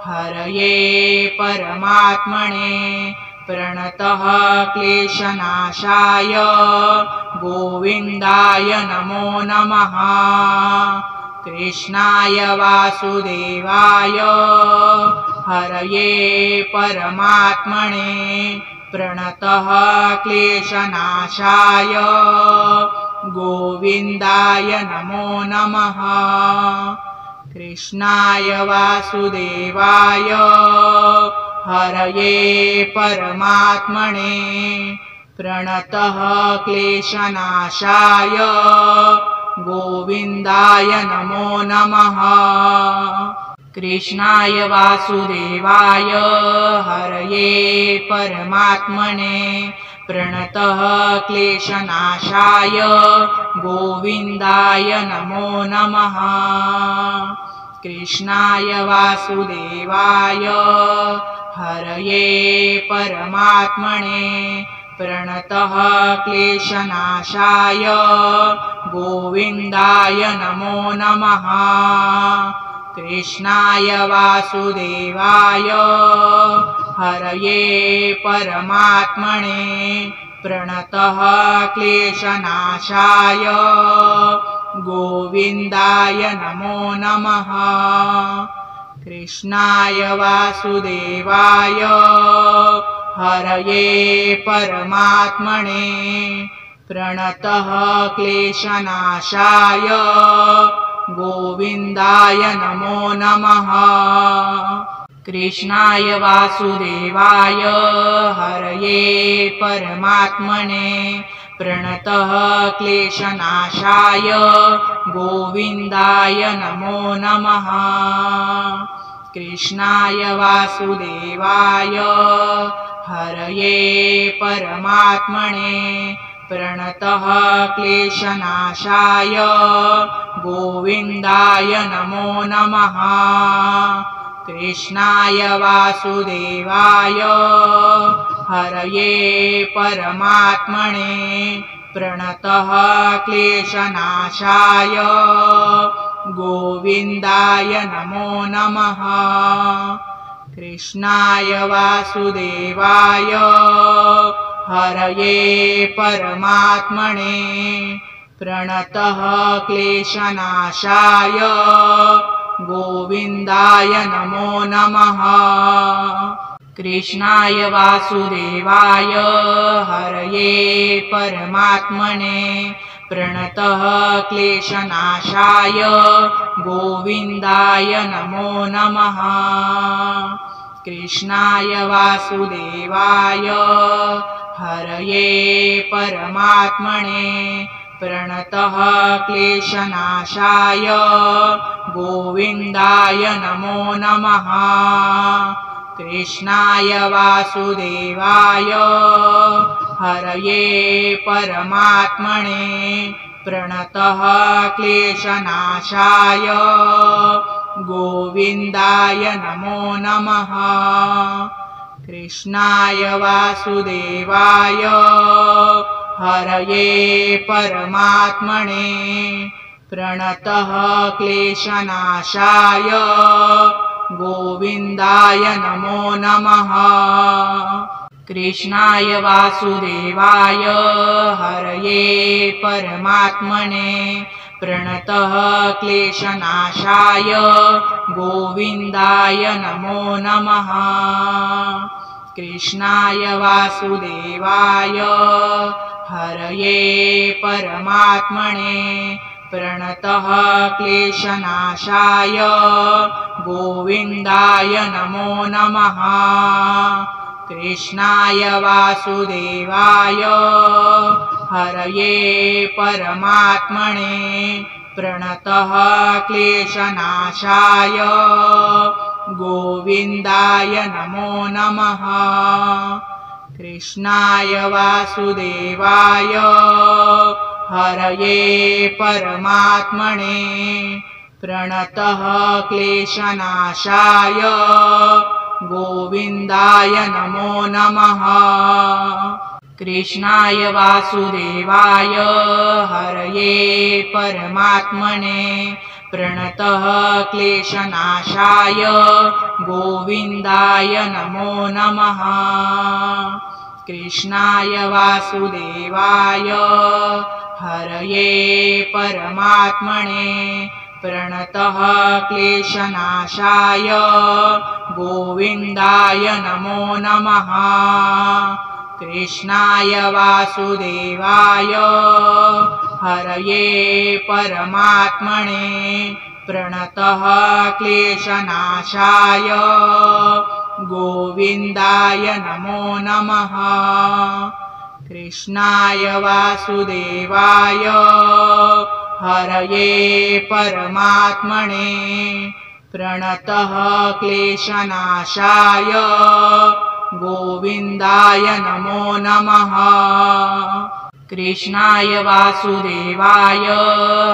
[SPEAKER 1] हरये परमात्मने प्रणतः क्लेशनाशाय गोविन्दाय नमो नमः। कृष्णाय वासुदेवाय हरये परमात्मने प्रणतः क्लेशनाशाय गोविन्दाय नमो नमः। कृष्णाय वासुदेवाय हरये परमात्मने प्रणतः क्लेशनाशाय गोविन्दाय नमो नमः। कृष्णाय वासुदेवाय हरये परमात्मने प्रणतः क्लेशनाशाय गोविन्दाय नमो नमः। कृष्णाय वासुदेवाय हरये परमात्मने प्रणतः क्लेशनाशाय गोविन्दाय नमो नमः। कृष्णाय वासुदेवाय हरये परमात्मने प्रणतः क्लेशनाशाय गोविन्दाय नमो नमः। कृष्णाय वासुदेवाय हरये परमात्मने प्रणतः क्लेशनाशाय गोविन्दाय नमो नमः। कृष्णाय वासुदेवाय हरये परमात्मने प्रणतः क्लेशनाशाय गोविन्दाय नमो नमः। कृष्णाय वासुदेवाय हरये परमात्मने प्रणतः क्लेशनाशाय गोविन्दाय नमो नमः। कृष्णाय वासुदेवाय हरये परमात्मने प्रणतः क्लेशनाशाय गोविन्दाय नमो नमः। कृष्णाय वासुदेवाय हरये परमात्मने प्रणतः क्लेशनाशाय गोविन्दाय नमो नमः। कृष्णाय वासुदेवाय हरये परमात्मने प्रणतः क्लेशनाशाय गोविन्दाय नमो नमः। कृष्णाय वासुदेवाय हरये परमात्मने प्रणतः क्लेशनाशाय गोविन्दाय नमो नमः। कृष्णाय वासुदेवाय हरये परमात्मने प्रणतः क्लेशनाशाय गोविन्दाय नमो नमः। कृष्णाय वासुदेवाय हरये परमात्मने प्रणतः क्लेशनाशाय गोविन्दाय नमो नमः। कृष्णाय वासुदेवाय हरये परमात्मने प्रणतः क्लेशनाशाय गोविन्दाय नमो नमः। कृष्णाय वासुदेवाय हरये परमात्मने प्रणतः क्लेशनाशाय गोविन्दाय नमो नमः। कृष्णाय वासुदेवाय हरये परमात्मने प्रणतः क्लेशनाशाय गोविन्दाय नमो नमः। कृष्णाय वासुदेवाय हरये परमात्मने प्रणतः क्लेशनाशाय गोविन्दाय नमो नमः। कृष्णाय वासुदेवाय हरये परमात्मने प्रणतः क्लेशनाशाय गोविन्दाय नमो नमः। कृष्णाय वासुदेवाय हरये परमात्मने प्रणतः क्लेशनाशाय गोविन्दाय नमो नमः। कृष्णाय वासुदेवाय हरये परमात्मने प्रणतः क्लेशनाशाय गोविन्दाय नमो नमः। कृष्णाय वासुदेवाय हरये परमात्मने प्रणतः क्लेशनाशाय गोविन्दाय नमो नमः। कृष्णाय वासुदेवाय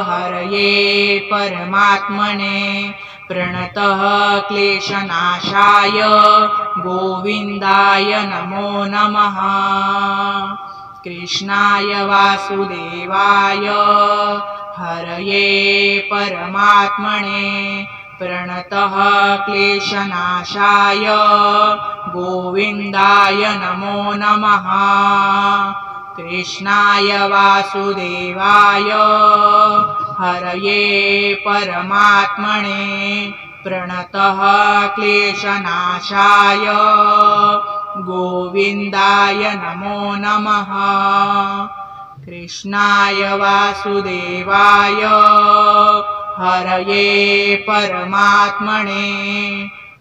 [SPEAKER 1] हरये परमात्मने प्रणतः क्लेशनाशाय गोविन्दाय नमो नमः। कृष्णाय वासुदेवाय हरये परमात्मने प्रणतः क्लेशनाशाय गोविन्दाय नमो नमः। कृष्णाय वासुदेवाय हरये परमात्मने प्रणतः क्लेशनाशाय गोविन्दाय नमो नमः। कृष्णाय वासुदेवाय हरये परमात्मने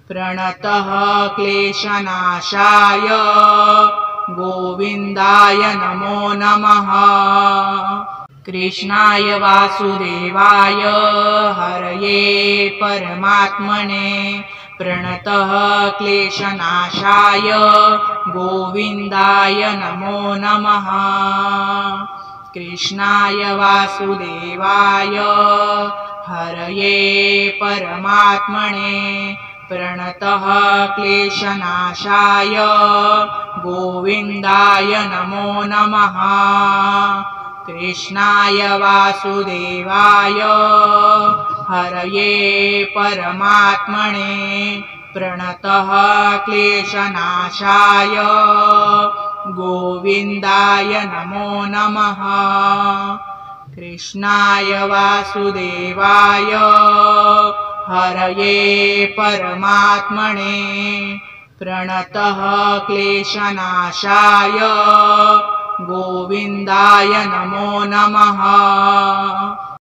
[SPEAKER 1] प्रणतः क्लेशनाशाय गोविन्दाय नमो नमः। कृष्णाय वासुदेवाय हरये परमात्मने प्रणतः क्लेशनाशाय गोविन्दाय नमो नमः। कृष्णाय वासुदेवाय हरये परमात्मने प्रणतः क्लेशनाशाय गोविन्दाय नमो नमः। कृष्णाय वासुदेवाय हरये परमात्मने प्रणतः क्लेशनाशाय गोविन्दाय नमो नमः। कृष्णाय वासुदेवाय हरये परमात्मने प्रणतः क्लेशनाशाय गोविन्दाय नमो नमः।